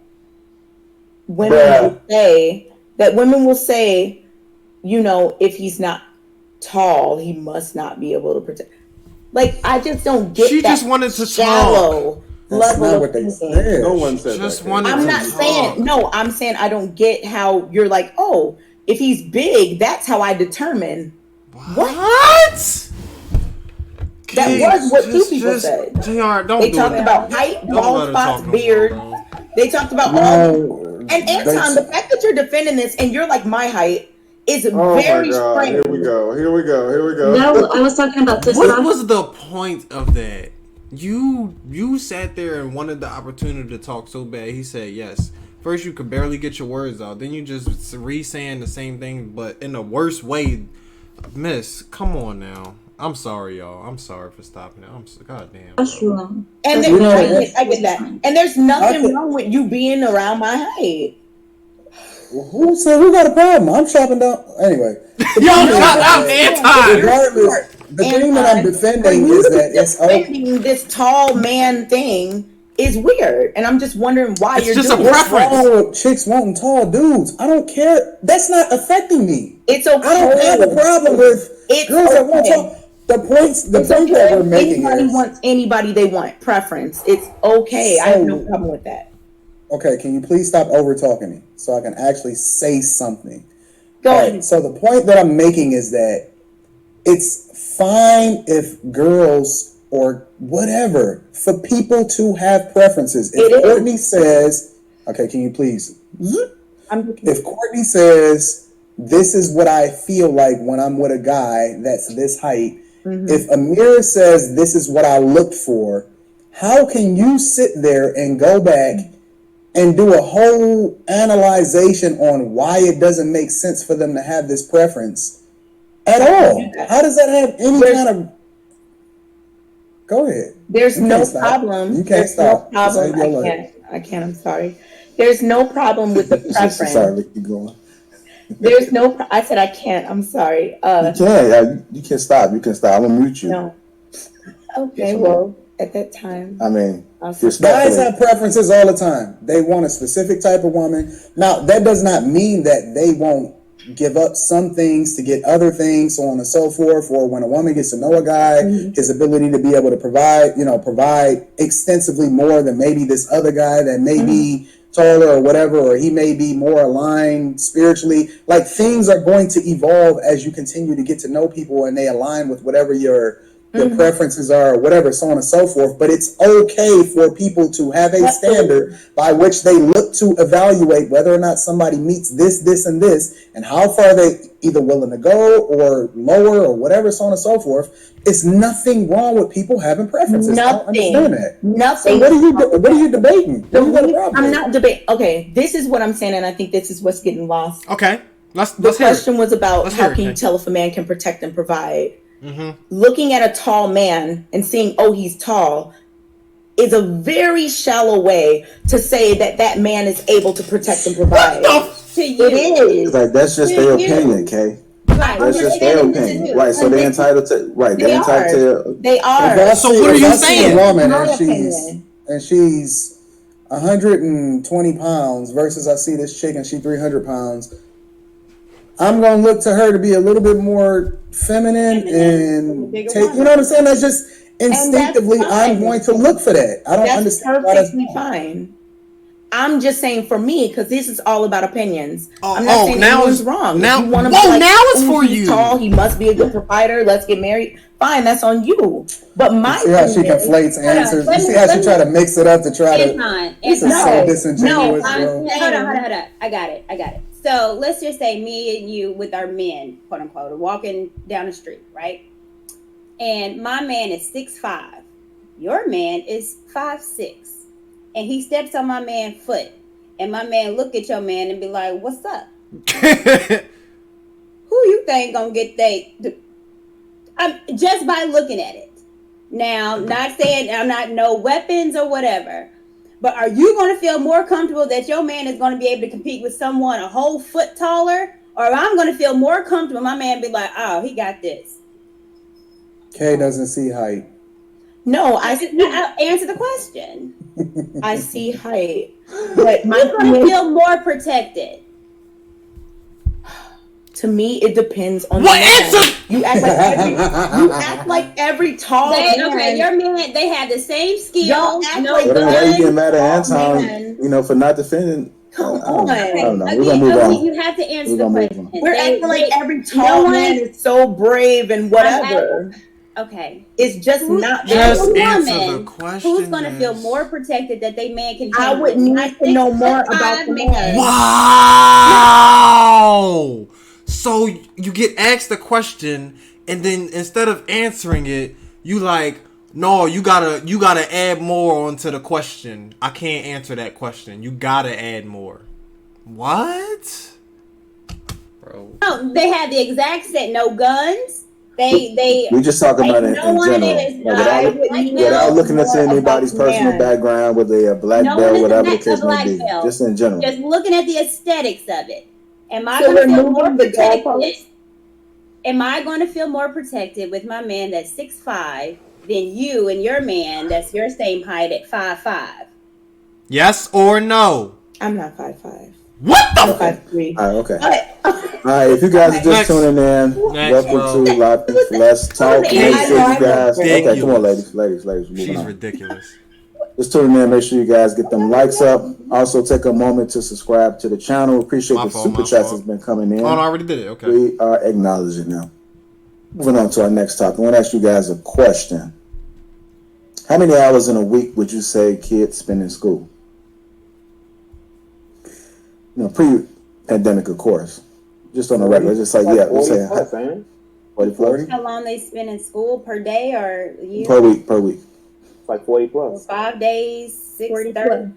women will say, you know, if he's not tall, he must not be able to protect. Like, I just don't get. She that just wanted to shallow talk. level Not of what they thinking. said. No one said Just that. wanted I'm to not talk. saying no. I'm saying I don't get how you're like, oh, if he's big, that's how I determine. What? That was what two people said. JR, don't They do talked that. about height, Don't bald let her spots, talk no beard. more, bro. They talked about all. And Anton, the fact that you're defending this and you're like my height is very strange. Here we go. No, I was talking about this. What was the point of that? You sat there and wanted the opportunity to talk so bad. He said yes. First, you could barely get your words out. Then you just re-saying the same thing, but in a worse way. Miss, come on now. I'm sorry, y'all. I'm sorry for stopping it. Goddamn. Testosterone. And I get that. And there's nothing wrong with you being around my height. Who said who got a problem? I'm chopping down. Anyway. Regardless, the thing that I'm defending is that it's defending this tall man thing is weird, and I'm just wondering why you're just doing a preference. What's wrong with chicks wanting tall dudes? I don't care. That's not affecting me. It's okay. I don't have a problem with girls that want tall. The point that we're making anybody is wants anybody they want. Preference. It's okay. I have no problem with that. Okay, can you please stop over talking me so I can actually say something? Go ahead. So the point that I'm making is that it's fine if girls or whatever, for people to have preferences. If Courtney says, okay, can you please? If Courtney says, this is what I feel like when I'm with a guy that's this height, if Amira says, this is what I look for, how can you sit there and go back and do a whole analyzation on why it doesn't make sense for them to have this preference at all? How does that have any kind of... Go ahead. There's no problem. You can't stop. No problem. I can't. I'm sorry. There's no problem with the preference. Sorry, keep going. There's no... I said I can't. I'm sorry. You can. You can stop. You can stop. I'm going to mute you. No. Okay, well, at that time... I mean... Guys have preferences all the time. They want a specific type of woman. Now, that does not mean that they won't give up some things to get other things, so on and so forth. Or when a woman gets to know a guy, his ability to be able to provide extensively more than maybe this other guy that may be taller or whatever, or he may be more aligned spiritually. Like, things are going to evolve as you continue to get to know people and they align with whatever your preferences are, or whatever, so on and so forth. But it's okay for people to have a standard by which they look to evaluate whether or not somebody meets this, and this, and how far they either willing to go or lower or whatever, so on and so forth. It's nothing wrong with people having preferences. Nothing. I don't understand that. Nothing. So what are you debating? I'm not debating. Okay, this is what I'm saying, and I think this is what's getting lost. Okay, the question was about how can you tell if a man can protect and provide. Looking at a tall man and seeing, oh, he's tall, is a very shallow way to say that that man is able to protect and provide. To you. It is. Like, that's just their opinion, Kay. That's just their opinion. Right, so they're entitled to... Right, they're entitled to... They are. So what are you saying? A woman and she's 120 pounds versus I see this chick and she's 300 pounds. I'm going to look to her to be a little bit more feminine and take, you know what I'm saying? That's just instinctively, I'm going to look for that. I don't understand. That's perfectly fine. I'm just saying for me, because this is all about opinions. I'm not saying anyone's wrong. Now, now it's for he's you. Tall, he must be a good provider. Let's get married. Fine, that's on you. But my see how she conflates answers. You see how she try to mix it up to try to. This is so disingenuous, bro. Hold on. I got it. So let's just say me and you with our men, quote unquote, are walking down the street, right? And my man is 6'5". Your man is 5'6". And he steps on my man's foot. And my man look at your man and be like, what's up? Who you think gonna get just by looking at it. Now, not saying I'm not no weapons or whatever. But are you going to feel more comfortable that your man is going to be able to compete with someone a whole foot taller? Or I'm going to feel more comfortable, my man be like, oh, he got this. Kay doesn't see height. No, I'll answer the question. I see height. But I'm going to feel more protected. To me, it depends on what answer. You act like every tall man. Okay, your man, they have the same skill. Why you get mad at Anton? For not defending. Come on. I don't know. We're gonna move on. You have to answer the question. We're acting like every tall man is so brave and whatever. Okay. It's just not just answer the question. Who's going to feel more protected that they man can? I would need to know more about the man. Wow. So you get asked a question, and then instead of answering it, you like, no, you gotta add more onto the question. I can't answer that question. You gotta add more. What? Bro. No, they have the exact set. No guns. We just talking about it in general. Without looking into anybody's personal background, whether they're a black belt, whatever the case may be. Just in general. Just looking at the aesthetics of it. Am I going to feel more protected? Am I going to feel more protected with my man that's 6'5" than you and your man that's your same height at 5'5"? Yes or no? I'm not 5'5". What the? 5'3". All right, okay. All right, if you guys are just tuning in, welcome to Lapeef. Let's talk. Make sure you guys. Okay, come on, ladies. She's ridiculous. Just tune in. Make sure you guys get them likes up. Also, take a moment to subscribe to the channel. Appreciate the super chats that's been coming in. Oh, I already did it. Okay. We are acknowledging now. Moving on to our next topic. I want to ask you guys a question. How many hours in a week would you say kids spend in school? Pre-pandemic, of course. Just on the regular, just like, yeah, we're saying 40. How long they spend in school per day or year? Per week. Like 40 plus. 5 days, 6:30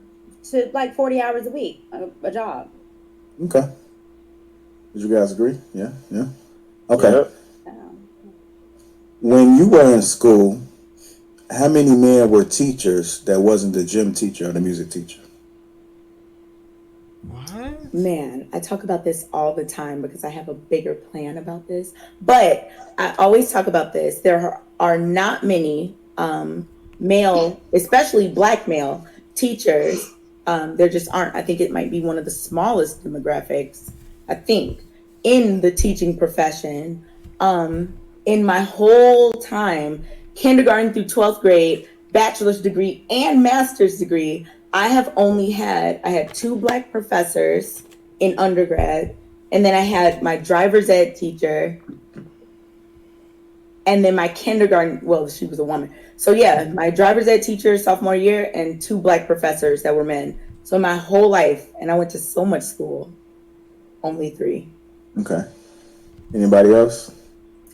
to like 40 hours a week, a job. Okay. Did you guys agree? Yeah. Okay. Yep. When you were in school, how many men were teachers that wasn't the gym teacher or the music teacher? What? Man, I talk about this all the time because I have a bigger plan about this. But I always talk about this. There are not many male, especially black male teachers. There just aren't. I think it might be one of the smallest demographics, I think, in the teaching profession. In my whole time, kindergarten through 12th grade, bachelor's degree and master's degree, I had 2 black professors in undergrad, and then I had my driver's ed teacher, and then my kindergarten, well, she was a woman. So yeah, my driver's ed teacher sophomore year and 2 black professors that were men. So my whole life, and I went to so much school, only 3. Okay. Anybody else?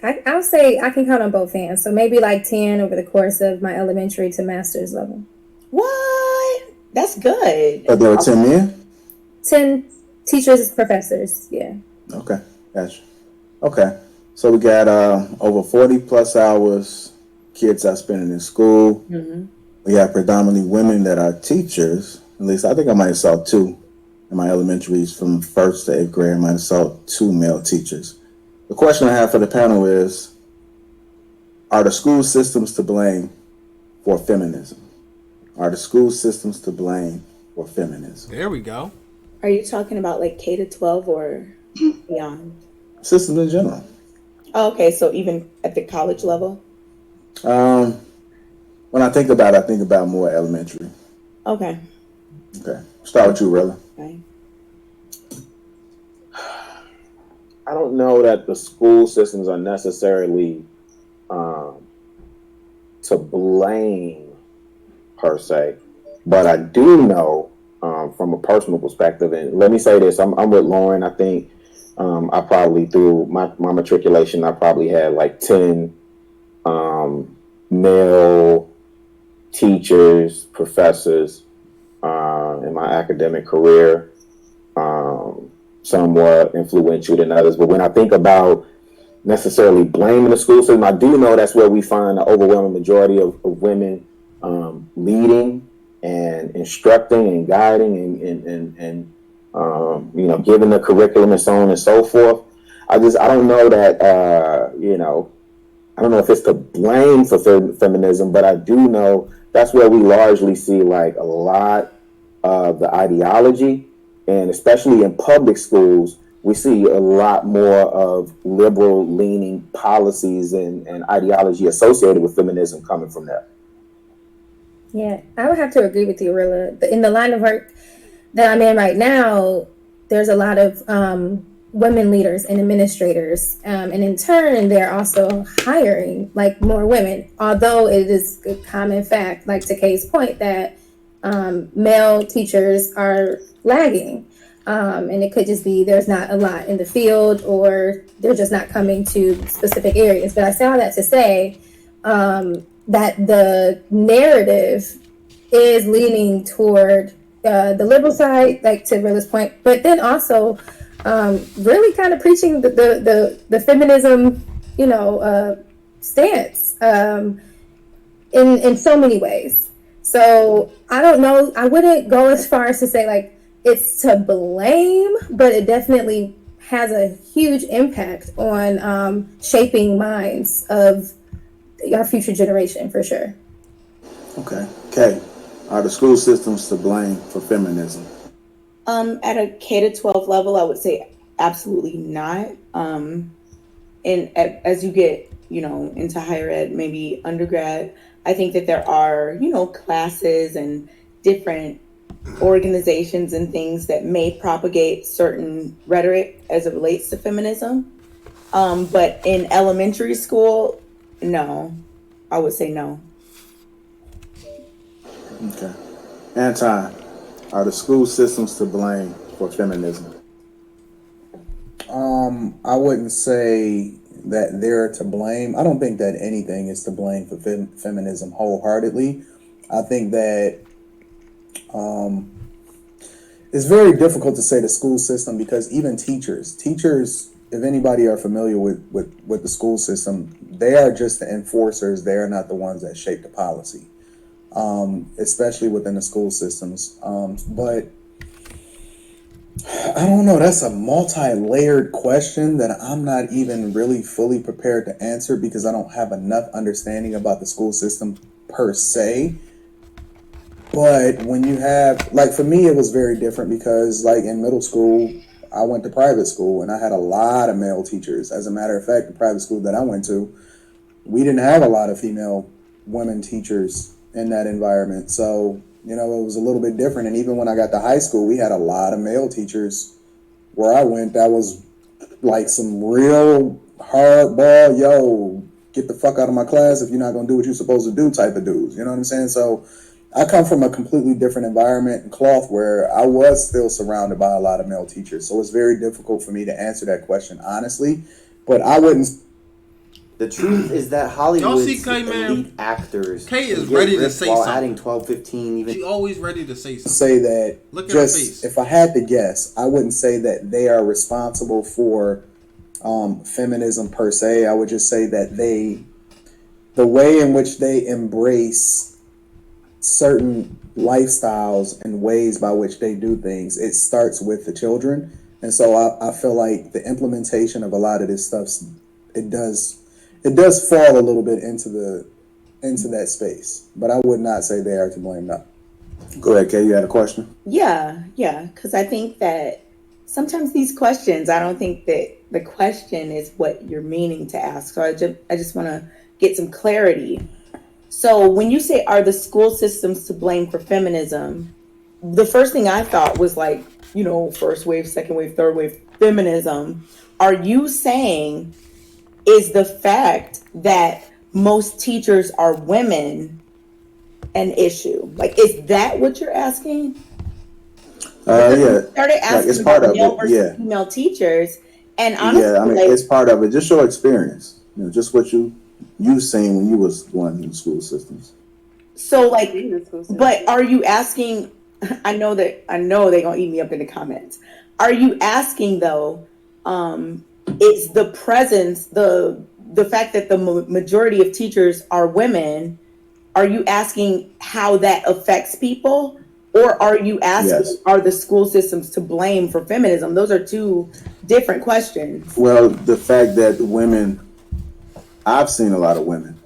I'll say I can count on both hands. So maybe like 10 over the course of my elementary to master's level. What? That's good. Oh, there were 10 men? 10 teachers, professors, yeah. Okay, gotcha. Okay, so we got over 40 plus hours kids are spending in school. Mm-hmm. We have predominantly women that are teachers. At least I think I might have saw 2 in my elementaries from 1st to 8th grade. I might have saw 2 male teachers. The question I have for the panel is, are the school systems to blame for feminism? Are the school systems to blame for feminism? There we go. Are you talking about like K to 12 or beyond? Systems in general. Oh, okay, so even at the college level? When I think about it, I think about more elementary. Okay. Start with you, Rilla. Okay. I don't know that the school systems are necessarily to blame per se, but I do know from a personal perspective, and let me say this, I'm with Lauren. I think I probably through my matriculation, I probably had like 10 male teachers, professors in my academic career. Some more influential than others. But when I think about necessarily blaming the school system, I do know that's where we find the overwhelming majority of women leading and instructing and guiding and giving the curriculum and so on and so forth. I don't know that, I don't know if it's to blame for feminism, but I do know that's where we largely see like a lot of the ideology. And especially in public schools, we see a lot more of liberal-leaning policies and ideology associated with feminism coming from there. Yeah, I would have to agree with you, Rilla. In the line of work that I'm in right now, there's a lot of women leaders and administrators. And in turn, they're also hiring like more women, although it is a common fact, like to Kay's point, that male teachers are lagging. And it could just be there's not a lot in the field or they're just not coming to specific areas. But I say all that to say that the narrative is leaning toward the liberal side, like to Rilla's point, but then also really kind of preaching the feminism stance in so many ways. So I don't know. I wouldn't go as far as to say like it's to blame, but it definitely has a huge impact on shaping minds of our future generation for sure. Okay. Okay. Are the school systems to blame for feminism? At a K to 12 level, I would say absolutely not. As you get, into higher ed, maybe undergrad, I think that there are, classes and different organizations and things that may propagate certain rhetoric as it relates to feminism. But in elementary school, no, I would say no. Okay. Anton, are the school systems to blame for feminism? I wouldn't say that they're to blame. I don't think that anything is to blame for feminism wholeheartedly. I think that it's very difficult to say the school system because even teachers, if anybody are familiar with the school system, they are just the enforcers. They are not the ones that shape the policy, especially within the school systems. But I don't know. That's a multi-layered question that I'm not even really fully prepared to answer because I don't have enough understanding about the school system per se. But when you have, like for me, it was very different because like in middle school, I went to private school and I had a lot of male teachers. As a matter of fact, the private school that I went to, we didn't have a lot of female women teachers in that environment. So it was a little bit different. And even when I got to high school, we had a lot of male teachers where I went. That was like some real hardball, yo, get the fuck out of my class if you're not going to do what you're supposed to do type of dudes. You know what I'm saying? So I come from a completely different environment and cloth where I was still surrounded by a lot of male teachers. So it's very difficult for me to answer that question honestly. But I wouldn't. The truth is that Hollywood's elite actors Kay is ready to say while something. adding 12, 15, even. She's always ready to say something. Say that. Look at her face. If I had to guess, I wouldn't say that they are responsible for feminism per se. I would just say that the way in which they embrace certain lifestyles and ways by which they do things, it starts with the children. And so I feel like the implementation of a lot of this stuff, it does fall a little bit into that space, but I would not say they are to blame. No. Go ahead, Kay. You had a question? Yeah, because I think that sometimes these questions, I don't think that the question is what you're meaning to ask. So I just want to get some clarity. So when you say, are the school systems to blame for feminism, the first thing I thought was like, first wave, second wave, third wave feminism. Are you saying is the fact that most teachers are women an issue? Like, is that what you're asking? Yeah. You started asking it's part about of male it. versus Yeah. female teachers, and honestly, it's part of it. Just your experience. Just what you seen when you was going in the school systems. So, but are you asking? I know they're gonna eat me up in the comments. Are you asking though? It's the presence, the fact that the majority of teachers are women. Are you asking how that affects people, or are you asking are the school systems to blame for feminism? Those are two different questions. Well, the fact that women, I've seen a lot of women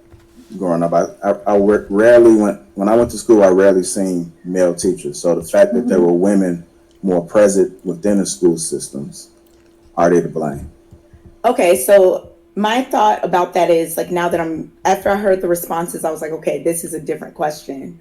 growing up. I rarely when I went to school. I rarely seen male teachers. So the fact that there were women more present within the school systems, are they to blame? Okay, so my thought about that is like now that after I heard the responses, I was like, okay, this is a different question.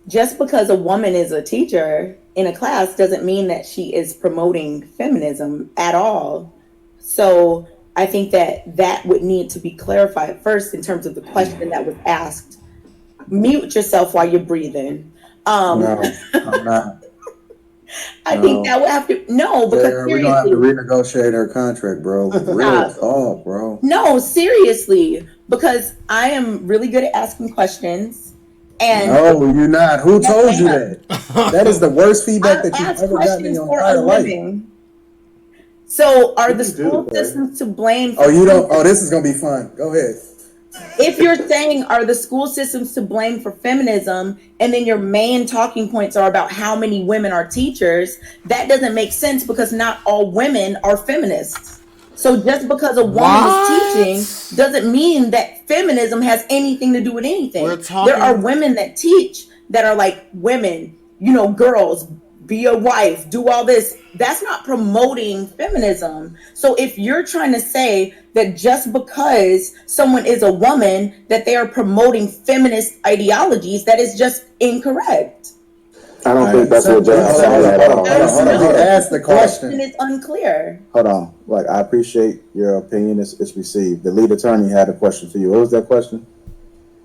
Just because a woman is a teacher in a class doesn't mean that she is promoting feminism at all. So I think that would need to be clarified first in terms of the question that was asked. Mute yourself while you're breathing. No, I'm not. I think that would have to because we're gonna have to renegotiate our contract, bro. Real talk, bro. No, seriously, because I am really good at asking questions. And no, you're not. Who told you that? That is the worst feedback that you've ever gotten in your entire life. So are the school systems to blame? Oh, you don't. Oh, this is gonna be fun. Go ahead. If you're saying are the school systems to blame for feminism, and then your main talking points are about how many women are teachers, that doesn't make sense because not all women are feminists. So just because a woman is teaching doesn't mean that feminism has anything to do with anything. There are women that teach that are like, women, girls, be a wife, do all this. That's not promoting feminism. So if you're trying to say that just because someone is a woman that they are promoting feminist ideologies, that is just incorrect. I don't think that's what John's saying at all. Hold on. Ask the question. It's unclear. Hold on. Like, I appreciate your opinion. It's received. The lead attorney had a question for you. What was that question?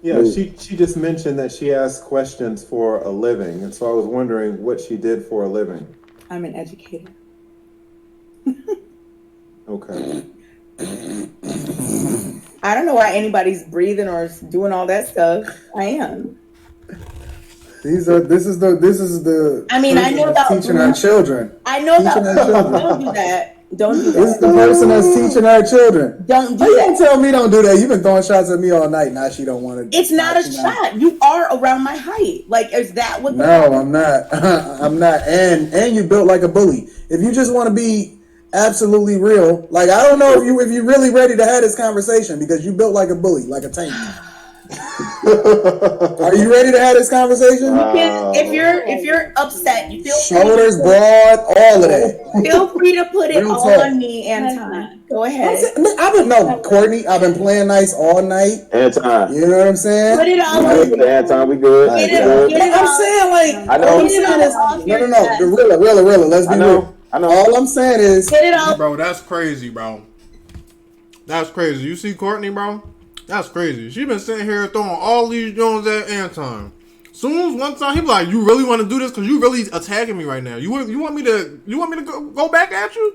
Yeah, she just mentioned that she asked questions for a living, and so I was wondering what she did for a living. I'm an educator. Okay. I don't know why anybody's breathing or doing all that stuff. I am. This is the. I mean, I know about teaching our children. I know about. Don't do that. Don't do that. This is the person that's teaching our children. Don't do that. You that. don't tell me don't do that. You've been throwing shots at me all night. Now she don't want to. It's not a shot. You are around my height. Like, is that what? No, I'm not. I'm not. And you built like a bully. If you just want to be absolutely real, like, I don't know if you're really ready to have this conversation because you built like a bully, like a tank. Are you ready to have this conversation? If you're upset, you feel shoulders broad, all of that. Feel free to put it all on me, Anton. Go ahead. Courtney. I've been playing nice all night. Anton, you know what I'm saying? Put it all on me. Anton, we good. Get it I'm saying, like, I know. No. The real. Let's be real. I know. All I'm saying is, get it all. Bro, that's crazy, bro. That's crazy. You see Courtney, bro? That's crazy. She been sitting here throwing all these Jones at Anton. Soon as one time he be like, "You really want to do this? Cause you really attacking me right now. You want me to go back at you?"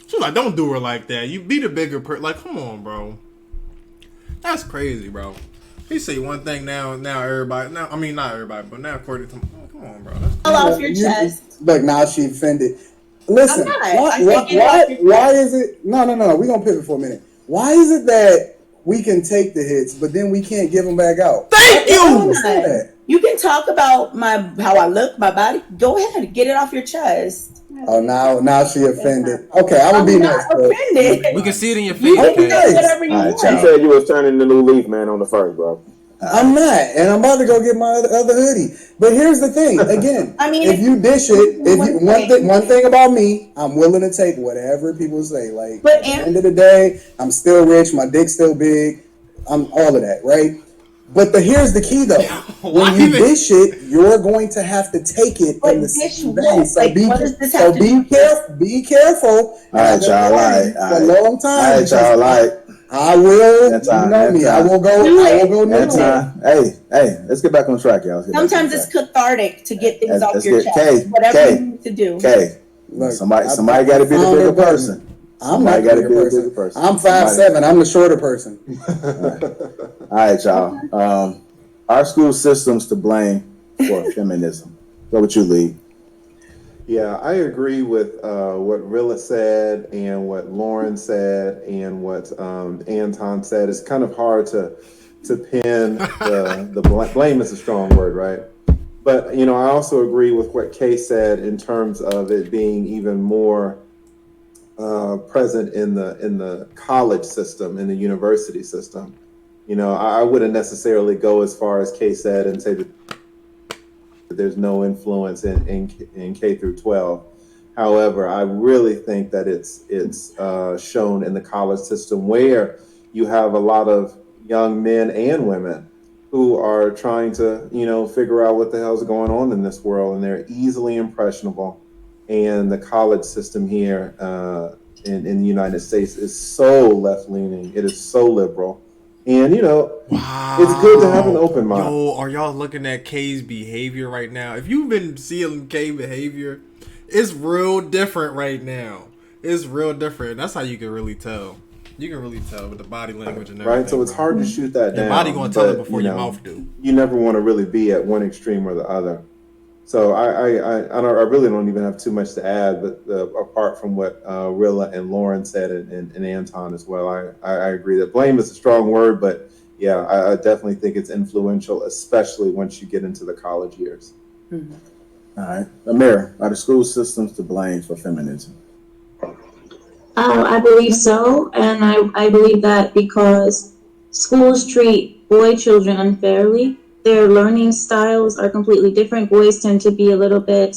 She's like, "Don't do her like that. You be the bigger person. Like, come on, bro. That's crazy, bro." He say one thing now everybody. Now I mean not everybody, but now Courtney, come on, bro. All off your chest. Look, now she offended. Listen, why is it? No. We're gonna pivot for a minute. Why is it that we can take the hits, but then we can't give them back out? Thank you. You can talk about how I look, my body. Go ahead, get it off your chest. Oh, now she offended. Okay, I would be nice. Offended. We can see it in your face. Okay. Whatever you want. You said you was turning the new leaf, man, on the first, bro. I'm not, and I'm about to go get my other hoodie. But here's the thing, again. I mean, if you dish it, one thing about me, I'm willing to take whatever people say. Like, at the end of the day, I'm still rich, my dick's still big, I'm all of that, right? But here's the key, though. When you dish it, you're going to have to take it in the same vein. So be careful. All right, y'all. All right. For a long time. All right, y'all. All right. I will. You know me. I will go next time. Hey, let's get back on track, y'all. Sometimes it's cathartic to get things off your chest. Whatever you need to do. Okay. Somebody got to be the bigger person. I'm not the bigger person. I'm 5'7". I'm the shorter person. All right, y'all. Our school system's to blame for feminism. Go with you, Lee. Yeah, I agree with what Rilla said and what Lauren said and what Anton said. It's kind of hard to pin the blame is a strong word, right? But I also agree with what Kay said in terms of it being even more present in the college system, in the university system. I wouldn't necessarily go as far as Kay said and say that there's no influence in K through 12. However, I really think that it's shown in the college system where you have a lot of young men and women who are trying to, figure out what the hell's going on in this world, and they're easily impressionable. And the college system here in the United States is so left-leaning. It is so liberal. And, wow. It's good to have an open mind. Yo, are y'all looking at Kay's behavior right now? If you've been seeing Kay's behavior, it's real different right now. It's real different. That's how you can really tell. You can really tell with the body language and everything. Right, so it's hard to shoot that down. Your body going to tell it before your mouth do. You never want to really be at one extreme or the other. So I really don't even have too much to add, but apart from what Rilla and Lauren said and Anton as well, I agree that blame is a strong word, but yeah, I definitely think it's influential, especially once you get into the college years. Mm-hmm. All right, Amir, are the school systems to blame for feminism? I believe so, and I believe that because schools treat boy children unfairly. Their learning styles are completely different. Boys tend to be a little bit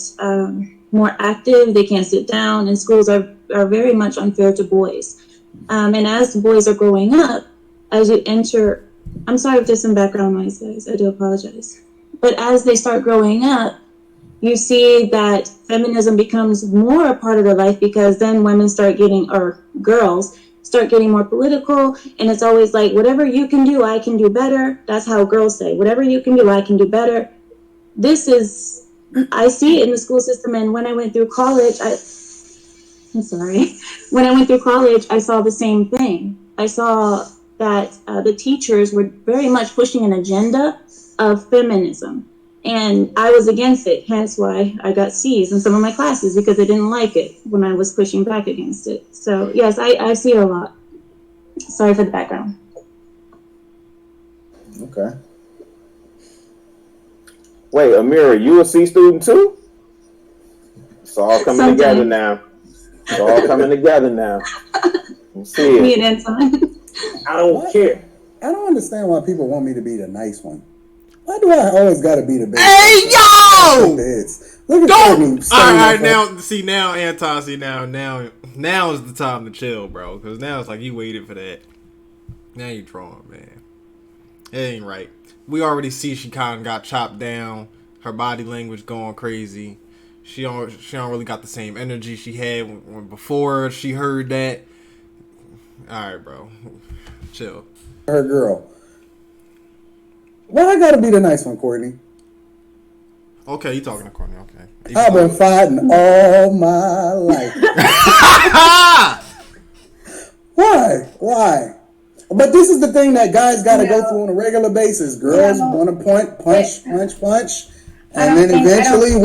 more active. They can't sit down, and schools are very much unfair to boys. And as boys are growing up, as you enter, I'm sorry if there's some background noise, guys. I do apologize. But as they start growing up, you see that feminism becomes more a part of their life, because then women start getting, or girls start getting more political, and it's always like, whatever you can do, I can do better. That's how girls say, whatever you can do, I can do better. I see it in the school system, and when I went through college, when I went through college, I saw the same thing. I saw that the teachers were very much pushing an agenda of feminism. And I was against it, hence why I got C's in some of my classes, because I didn't like it when I was pushing back against it. So yes, I see it a lot. Sorry for the background. Okay. Wait, Amira, you a C student too? It's all coming together now. It's all coming together now. See it. Me and Anton. I don't care. I don't understand why people want me to be the nice one. Why do I always gotta be the best? Hey, yo! Look at Courtney. All right, now, Anton, now is the time to chill, bro. Because now it's like you waited for that. Now you drawing, man. It ain't right. We already see she kind of got chopped down. Her body language going crazy. She don't really got the same energy she had when before she heard that. All right, bro. Chill. Her girl. Why I gotta be the nice one, Courtney? Okay, you talking to Courtney. Okay. I've been fighting all my life. Why? But this is the thing that guys gotta go through on a regular basis. Girls want to punch. And then eventually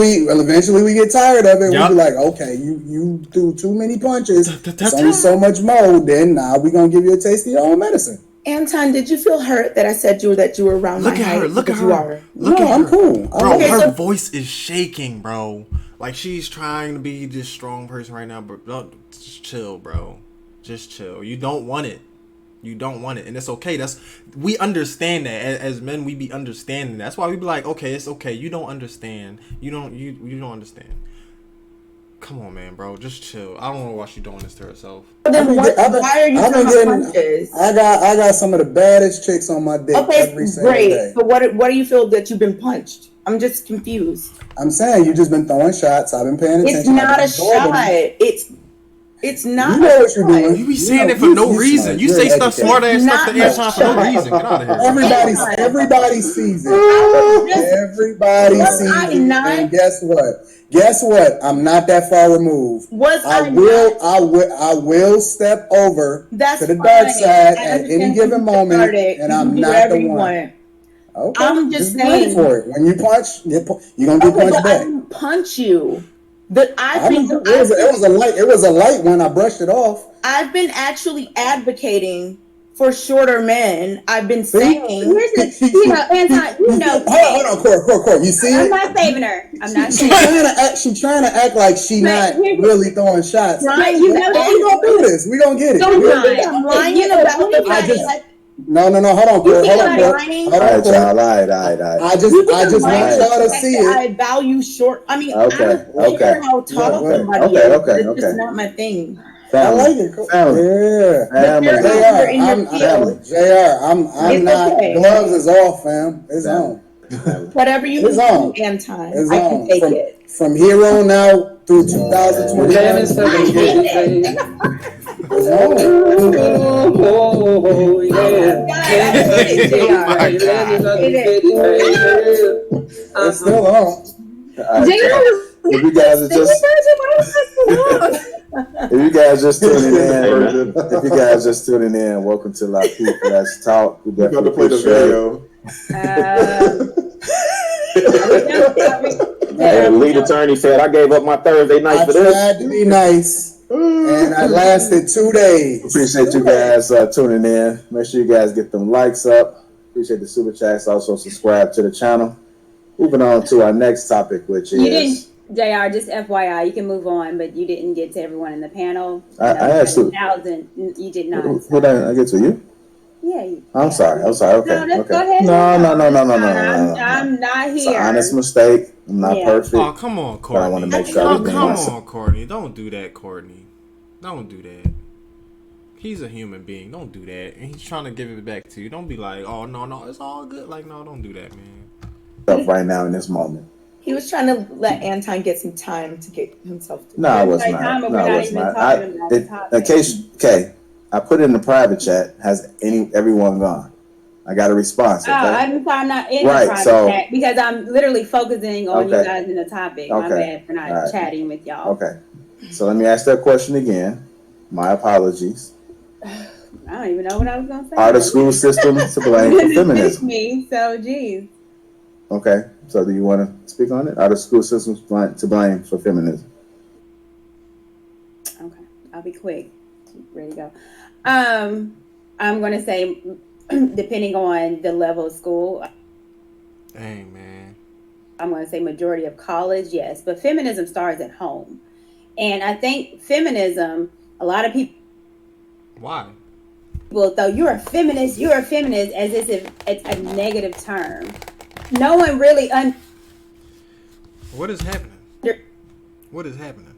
we get tired of it. Yep. We be like, okay, you do too many punches. It's only so much more. Then now we gonna give you a taste of your own medicine. Anton, did you feel hurt that I said you were around my height? Look at her. I'm cool. Bro, her voice is shaking, bro. Like she's trying to be this strong person right now, but just chill, bro. Just chill. You don't want it. And it's okay. We understand that as men. We be understanding. That's why we be like, okay, it's okay. You don't understand. You don't understand. Come on, man, bro. Just chill. I don't know why she's doing this to herself. Then why are you throwing punches? I got some of the baddest chicks on my dick every single day. But what do you feel that you've been punched? I'm just confused. I'm saying you just been throwing shots. I've been paying attention. It's not a shot. It's not. You know what you're doing. You be saying it for no reason. You say stuff smart ass stuff to Anton for no reason. Get out of here. Everybody sees it. Everybody sees it. And guess what? I'm not that far removed. I will step over to the dark side at any given moment, and I'm not the one. Okay, I'm just saying. For it. When you punch, you're gonna get punched back. I didn't punch you. It was a light one. I brushed it off. I've been actually advocating for shorter men. I've been saying. Anton, hold on, Court. You see I'm not saving her. I'm not saving her. She's trying to act like she not really throwing shots. Ryan, we gonna do this. We gonna get it. I'm lying about the No, hold on, Court. Hold on, Court. All right, y'all. I just want y'all to see it. I value short. I mean, okay. I don't care how tall somebody is. It's just not my thing. Family. I like it. JR, I'm not. Okay. Gloves is off, fam. It's on. Whatever you do, Anton, I can take it. From here on out through 2020. Oh, yeah. It's still on. If you guys just tuning in, welcome to Lapeef. Let's talk. We got to play the video. The lead attorney said, I gave up my Thursday night for this. I tried to be nice, and I lasted 2 days. Appreciate you guys tuning in. Make sure you guys get them likes up. Appreciate the super chats. Also subscribe to the channel. Moving on to our next topic, which is... JR, just FYI, you can move on, but you didn't get to everyone in the panel. I asked you. You did not. Who did I get to you? Yeah. I'm sorry. Okay. No, okay. Go ahead. No. I'm not here. It's an honest mistake. I'm not perfect. Oh, come on, Courtney. But I want to make sure everything come on, Courtney. Don't do that, Courtney. Don't do that. He's a human being. Don't do that. And he's trying to give it back to you. Don't be like, oh, no, it's all good. Like, no, don't do that, man. Right now in this moment. He was trying to let Anton get some time to get himself together. No, I was not. No, I was not. In case, okay, I put it in the private chat. Has everyone gone? I got a response. Okay? I'm not in the private chat because I'm literally focusing on you guys in the topic. My bad for not chatting with y'all. Okay, so let me ask that question again. My apologies. I don't even know what I was going to say. Are the school systems to blame for feminism? So, geez. Okay, so do you want to speak on it? Are the school systems to blame for feminism? Okay, I'll be quick. Ready to go. I'm going to say, depending on the level of school. Dang, man. I'm going to say majority of college, yes. But feminism starts at home. And I think feminism, a lot of people. Why? Well, though you're a feminist as if it's a negative term. No one really What is happening? What is happening?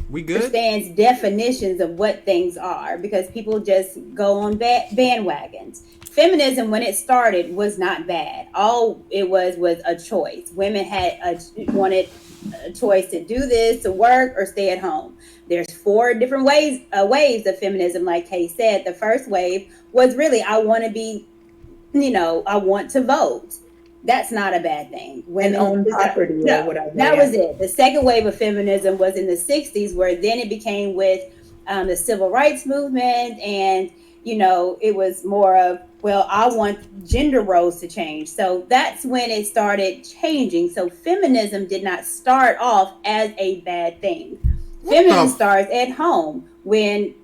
We good? Understands definitions of what things are because people just go on bandwagons. Feminism, when it started, was not bad. All it was a choice. Women wanted a choice to do this, to work, or stay at home. There's 4 different waves of feminism, like Kay said. The first wave was really, I want to be, I want to vote. That's not a bad thing. Women own property or whatever. That was it. The second wave of feminism was in the 60s, where then it became with the civil rights movement. And, it was more of, well, I want gender roles to change. So that's when it started changing. So feminism did not start off as a bad thing. Feminism starts at home when,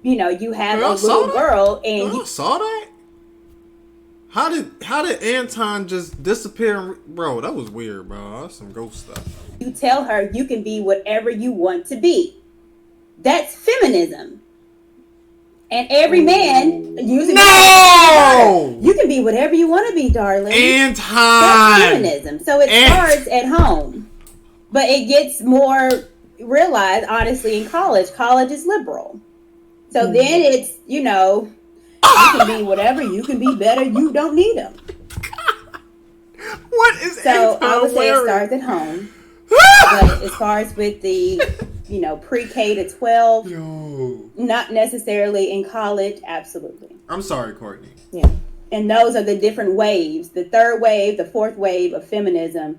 you have a little girl and you saw that? How did Anton just disappear? Bro, that was weird, bro. That's some ghost stuff. You tell her you can be whatever you want to be. That's feminism. And every man using you can be whatever you want to be, darling. Anton. That's feminism. So it starts at home. But it gets more realized, honestly, in college. College is liberal. So then it's, you can be whatever, you can be better, you don't need them. What is so Anton I would say wearing? It starts at home. But as far as with the, pre-K to 12, not necessarily in college, absolutely. I'm sorry, Courtney. Yeah. And those are the different waves. The third wave, the fourth wave of feminism,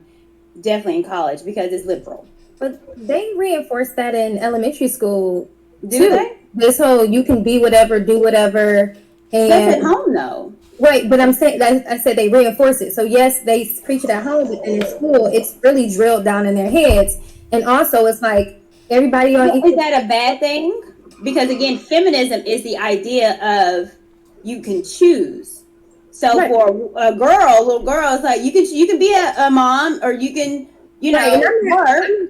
definitely in college because it's liberal. But they reinforce that in elementary school Do too. they? This whole you can be whatever, do whatever. And that's at home though. Right, but I'm saying I said they reinforce it. So yes, they preach it at home, but in school, it's really drilled down in their heads. And also, it's like everybody on. Is that a bad thing? Because again, feminism is the idea of you can choose. So for a little girl, it's like you can be a mom or you can. And I'm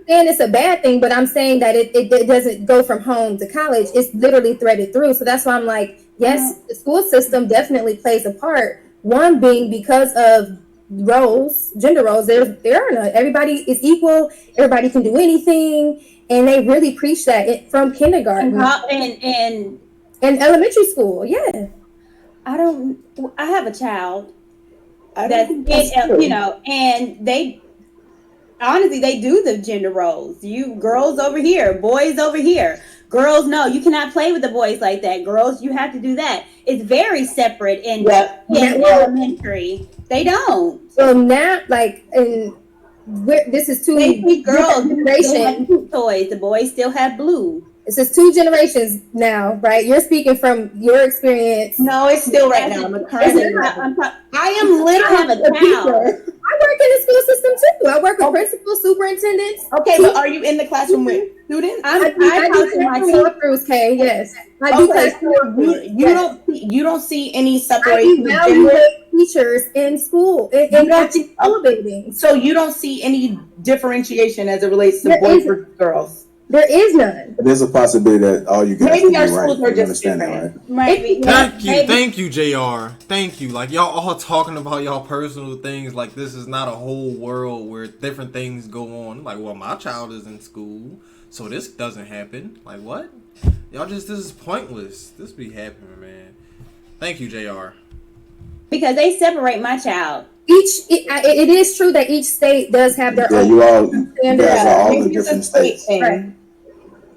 saying it's a bad thing, but I'm saying that it doesn't go from home to college. It's literally threaded through. So that's why I'm like, yes, the school system definitely plays a part. One being because of gender roles. There are none. Everybody is equal. Everybody can do anything, and they really preach that from kindergarten and elementary school. Yeah, I have a child that's and they. Honestly, they do the gender roles. You girls over here, boys over here. Girls, no, you cannot play with the boys like that. Girls, you have to do that. It's very separate in elementary. They don't. So now, this is two girls generations. Toys. The boys still have blue. This is 2 generations now, right? You're speaking from your experience. No, it's still right now. I am literally a child. work in the school system too. I work with principals, superintendents. Okay, but are you in the classroom with students? I do walkthroughs, Kay. Yes, I do. Okay, so you don't see any separation. I evaluate teachers in school in school buildings. So you don't see any differentiation as it relates to boys versus girls. There is none. There's a possibility that all you guys maybe can our do schools right. are just different. Right. Thank you, JR. Thank you. Like, y'all all talking about y'all personal things. Like, this is not a whole world where different things go on. Like, well, my child is in school, so this doesn't happen. Like, what? Y'all this is pointless. This be happening, man. Thank you, JR. Because they separate my child. It is true that each state does have their own you guys are all in different states. Right.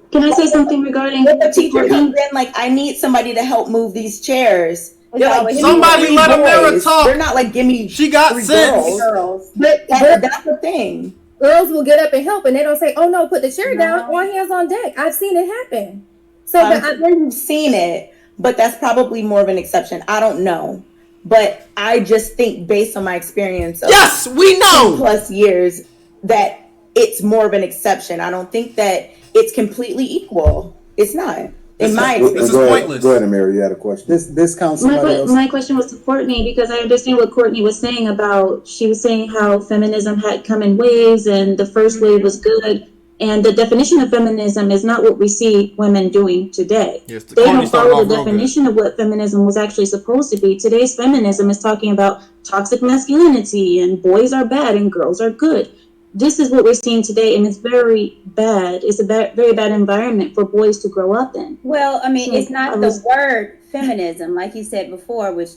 Can I say something regarding the teacher comes in like, I need somebody to help move these chairs. They're like, somebody let Amira talk. They're not like, give me. She got sense. Girls. But that's the thing. Girls will get up and help, and they don't say, "Oh no, put the chair down." All hands on deck. I've seen it happen. So I've seen it, but that's probably more of an exception. I don't know, but I just think based on my experience, of yes, we know plus years that it's more of an exception. I don't think that it's completely equal. It's not. In my experience. This is pointless. Go ahead, Mary. You had a question. This counts. My question was to Courtney, because I understand what Courtney was saying about, she was saying how feminism had come in waves and the first wave was good. And the definition of feminism is not what we see women doing today. Yes, they don't follow the definition of what feminism was actually supposed to be. Today's feminism is talking about toxic masculinity and boys are bad and girls are good. This is what we're seeing today, and it's very bad. It's a very bad environment for boys to grow up in. Well, I mean, it's not the word feminism, like you said before, which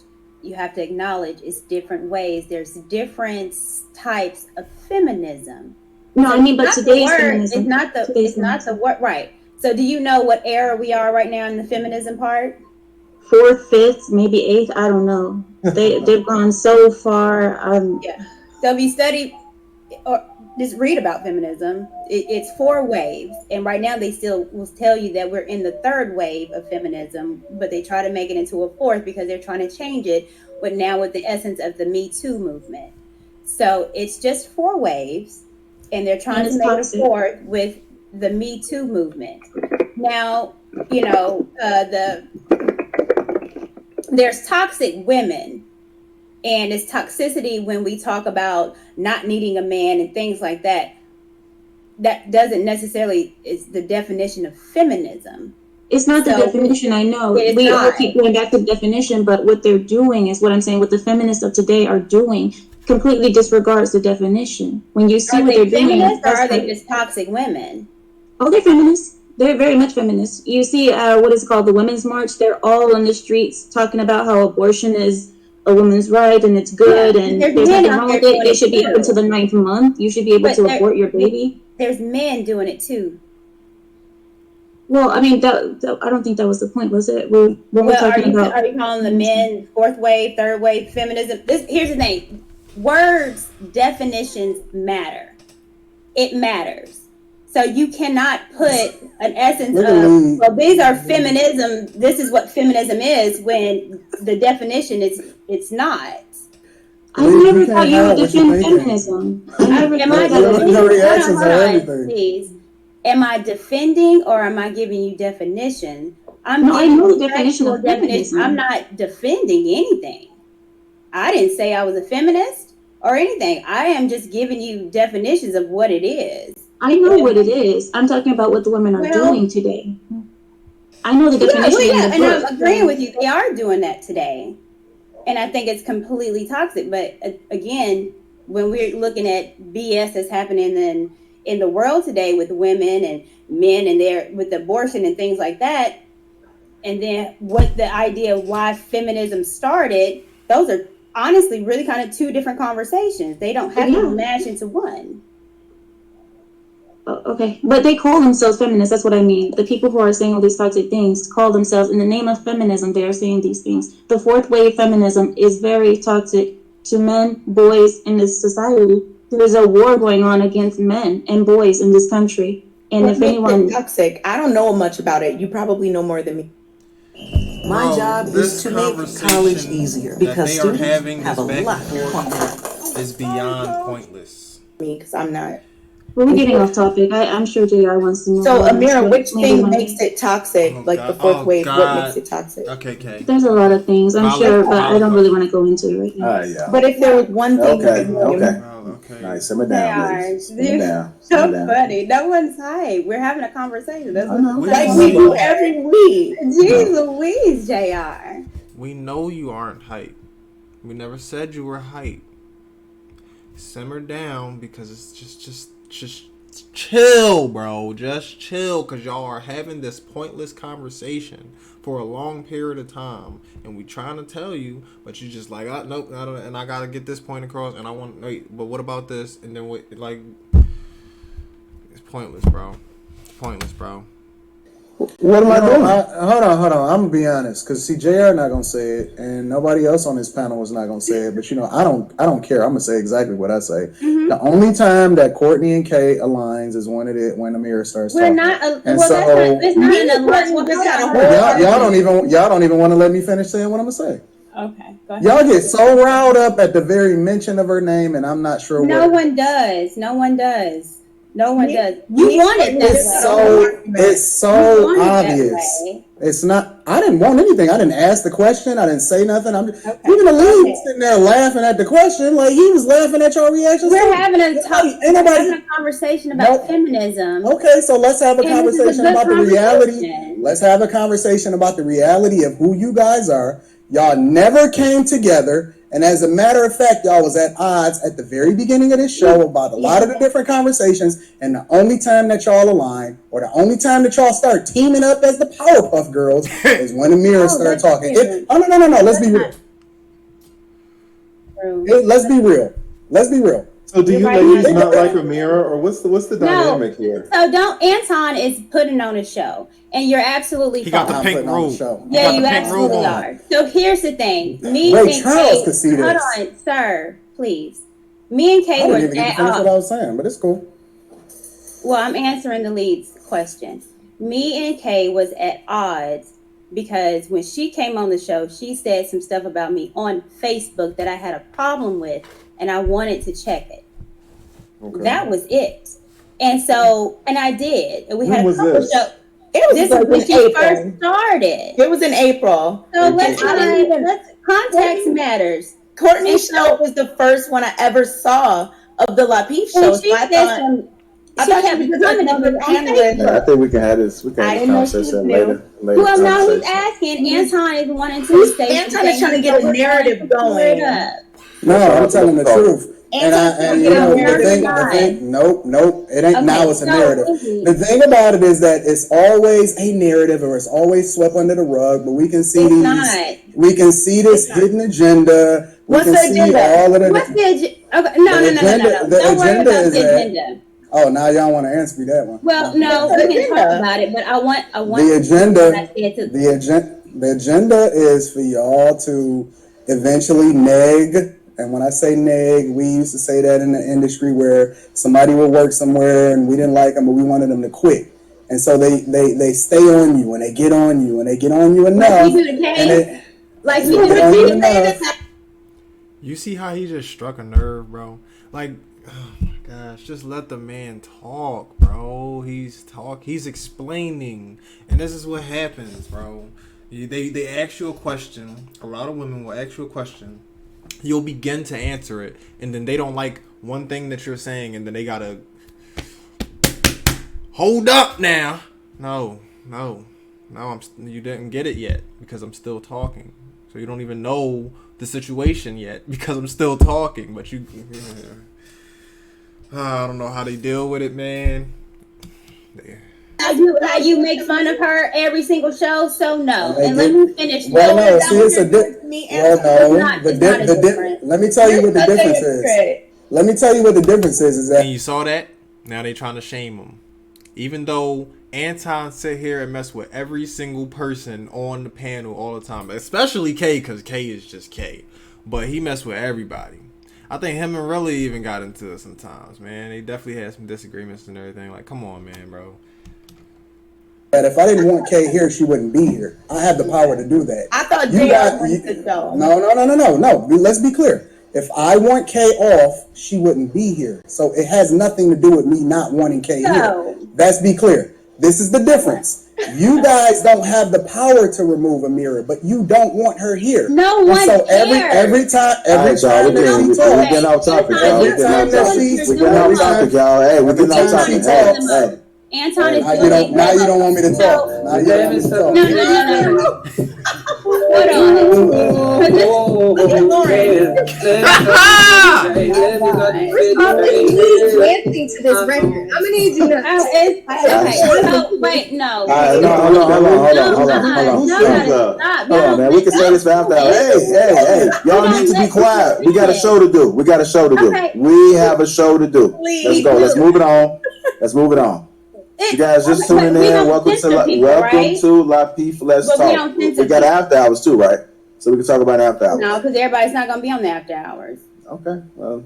you have to acknowledge it's different ways. There's different types of feminism. No, so I mean, but today's feminism. It's not the word, right? So, do you know what era we are right now in the feminism part? 4th, 5th, maybe 8th. I don't know. They've gone so far. Yeah. So, if you study or just read about feminism, it's 4 waves, and right now they still will tell you that we're in the 3rd wave of feminism, but they try to make it into a 4th because they're trying to change it. But now with the essence of the Me Too movement, so it's just 4 waves. And they're trying to make it forward with the Me Too movement. Now, you know, there's toxic women, and it's toxicity when we talk about not needing a man and things like that. That doesn't necessarily is the definition of feminism. It's not the definition, I know. We all keep going back to the definition, but what they're doing is what I'm saying, what the feminists of today are doing completely disregards the definition. When you see what they're doing, or are they just toxic women? Oh, they're feminists. They're very much feminists. You see, what is it called, the Women's March? They're all on the streets talking about how abortion is a woman's right and it's good, and there's nothing wrong with it. They should be up until the 9th month. You should be able to abort your baby. There's men doing it too. Well, I mean, that I don't think that was the point, was it? We're talking about. Are you calling the men 4th wave, 3rd wave feminism? Here's the thing. Words, definitions matter. It matters. So you cannot put an essence of, well, these are feminism, this is what feminism is, when the definition is, it's not. I never thought you would defend feminism. Am I defending or am I giving you definition? I know the definition of feminism. I'm not defending anything. I didn't say I was a feminist or anything. I am just giving you definitions of what it is. I know what it is. I'm talking about what the women are doing today. I know the definition. And I'm agreeing with you. They are doing that today. And I think it's completely toxic. But again, when we're looking at BS that's happening in the world today with women and men and with abortion and things like that, and then what the idea of why feminism started, those are honestly really kind of 2 different conversations. They don't have to mash into one. Okay, but they call themselves feminists. That's what I mean. The people who are saying all these toxic things call themselves, in the name of feminism, they are saying these things. The 4th wave feminism is very toxic to men, boys in this society. There's a war going on against men and boys in this country. And if anyone toxic, I don't know much about it. You probably know more than me. My job is to make college easier because students have a lot to talk about. is beyond pointless. Me, because I'm not. Well, we're getting off topic. I'm sure JR wants to move So, on. Amira, which thing makes it toxic? Like the fourth wave, what makes it toxic? Okay. There's a lot of things, I'm sure, but I don't really want to go into it right now. Yeah. But if there was one thing, Okay. Nice. Simmer down, ladies. Simmer down. So funny. No one's hype. We're having a conversation. That's like we do every week. Jeez Louise, JR. We know you aren't hype. We never said you were hype. Simmer down, because it's just chill, bro. Just chill, because y'all are having this pointless conversation for a long period of time, and we trying to tell you, but you just like, nope, I don't, and I gotta get this point across, and I want, wait, but what about this? And then wait, like, it's pointless, bro. It's pointless, bro. What am I doing? Hold on. I'm gonna be honest, because see, JR not gonna say it, and nobody else on this panel was not gonna say it. But I don't care. I'm gonna say exactly what I say. Mm-hmm. The only time that Courtney and Kay aligns is when Amira starts talking. We're not. It's not an alliance. Y'all don't even want to let me finish saying what I'm gonna say. Okay, go ahead. Y'all get so riled up at the very mention of her name, and I'm not sure. No one does. You want it that way. It's so obvious. It's not. I didn't want anything. I didn't ask the question. I didn't say nothing. Even the lead was sitting there laughing at the question, like he was laughing at your reaction. We're having a conversation about feminism. Okay, so let's have a conversation about the reality. Let's have a conversation about the reality of who you guys are. Y'all never came together. And as a matter of fact, y'all was at odds at the very beginning of this show about a lot of the different conversations. And the only time that y'all align, or the only time that y'all start teaming up as the Powerpuff Girls, is when Amira started talking. No. Let's be real. Let's be real. So do you ladies not like Amira, or what's the dynamic here? So Anton is putting on a show, and you're absolutely he got the pink robe. Yeah, you absolutely are. So here's the thing: me Ray and Charles Kay. Could see this. Hold on, sir, please. Me and Kay I were didn't even get to finish what I was saying, but it's cool. Well, I'm answering the lead's question. Me and Kay was at odds because when she came on the show, she said some stuff about me on Facebook that I had a problem with, and I wanted to check it. Okay. That was it. And I did. And we had a couple shows. This was when she first started. It was in April. So let's context matters. Courtney's show was the first one I ever saw of the Lapeef show. So I think we can have this. We can have this conversation later. Well, no, he's asking. Anton is wanting to say. Anton is trying to get a narrative going. No, I'm telling the truth. And you know, the thing, nope, it ain't. Okay, now it's a narrative. The thing about it is that it's always a narrative, or it's always swept under the rug. But we can see we can see this hidden agenda. What's the agenda? What's the agenda? Okay, no. Don't worry about the agenda. Oh, now y'all want to answer me that one? Well, no, we can talk about it, but I want the agenda. The agenda is for y'all to eventually neg. And when I say neg, we used to say that in the industry where somebody would work somewhere and we didn't like them, but we wanted them to quit. And so they stay on you, and they get on you, and they get on you enough. Like we do the case. You see how he just struck a nerve, bro? Like, oh my gosh, just let the man talk, bro. He's explaining. And this is what happens, bro. They ask you a question. A lot of women will ask you a question. You'll begin to answer it, and then they don't like one thing that you're saying, and then they gotta hold up now. No, you didn't get it yet because I'm still talking. So you don't even know the situation yet because I'm still talking. But I don't know how they deal with it, man. You make fun of her every single show, so no. And let me finish. Well, no, see, it's a let me tell you what the difference is. Let me tell you what the difference is that. And you saw that? Now they trying to shame him. Even though Anton sit here and mess with every single person on the panel all the time, especially Kay, because Kay is just Kay. But he messed with everybody. I think him and Relly even got into it sometimes, man. They definitely had some disagreements and everything. Like, come on, man, bro. That if I didn't want Kay here, she wouldn't be here. I have the power to do that. I thought JR wanted to go. No. Let's be clear. If I want Kay off, she wouldn't be here. So it has nothing to do with me not wanting Kay here. Let's be clear. This is the difference. You guys don't have the power to remove Amira, but you don't want her here. No one so cares. every time that she talks, we're getting off topic, y'all. Hey, we're getting off topic. Hey. Anton is now you don't want me to talk. Now you don't want me to talk. No. Hold on. Dancing to this record. I'm gonna need you to. Wait, no. Hold on, man. We can say this for after hours. Hey. Y'all need to be quiet. We got a show to do. We have a show to do. Let's go. Let's move it on. You guys just tuning in. Welcome to Lapeef. Let's talk. We got after hours too, right? So we can talk about after hours. No, because everybody's not going to be on the after hours. Okay. Well,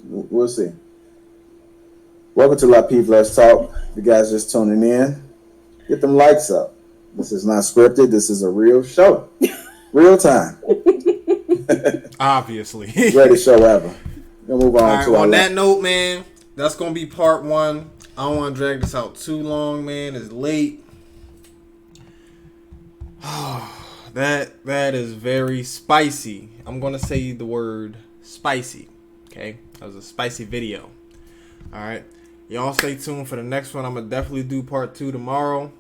we'll see. Welcome to Lapeef. Let's talk. You guys just tuning in. Get them likes up. This is not scripted. This is a real show. Real time. Obviously. Greatest show ever. We'll move on to on that note, man. That's going to be part 1. I don't want to drag this out too long, man. It's late. That is very spicy. I'm going to say the word spicy. Okay? That was a spicy video. Alright? Y'all stay tuned for the next one. I'm going to definitely do part 2 tomorrow.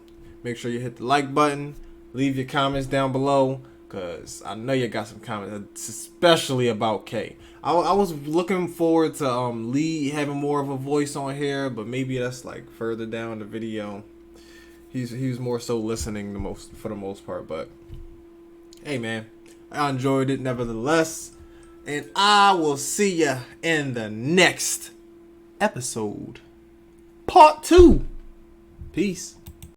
Make sure you hit the like button. Leave your comments down below, because I know you got some comments, especially about Kay. I was looking forward to Lee having more of a voice on here, but maybe that's like further down the video. He was more so listening for the most part, but hey man, I enjoyed it nevertheless, and I will see ya in the next episode, part 2. Peace.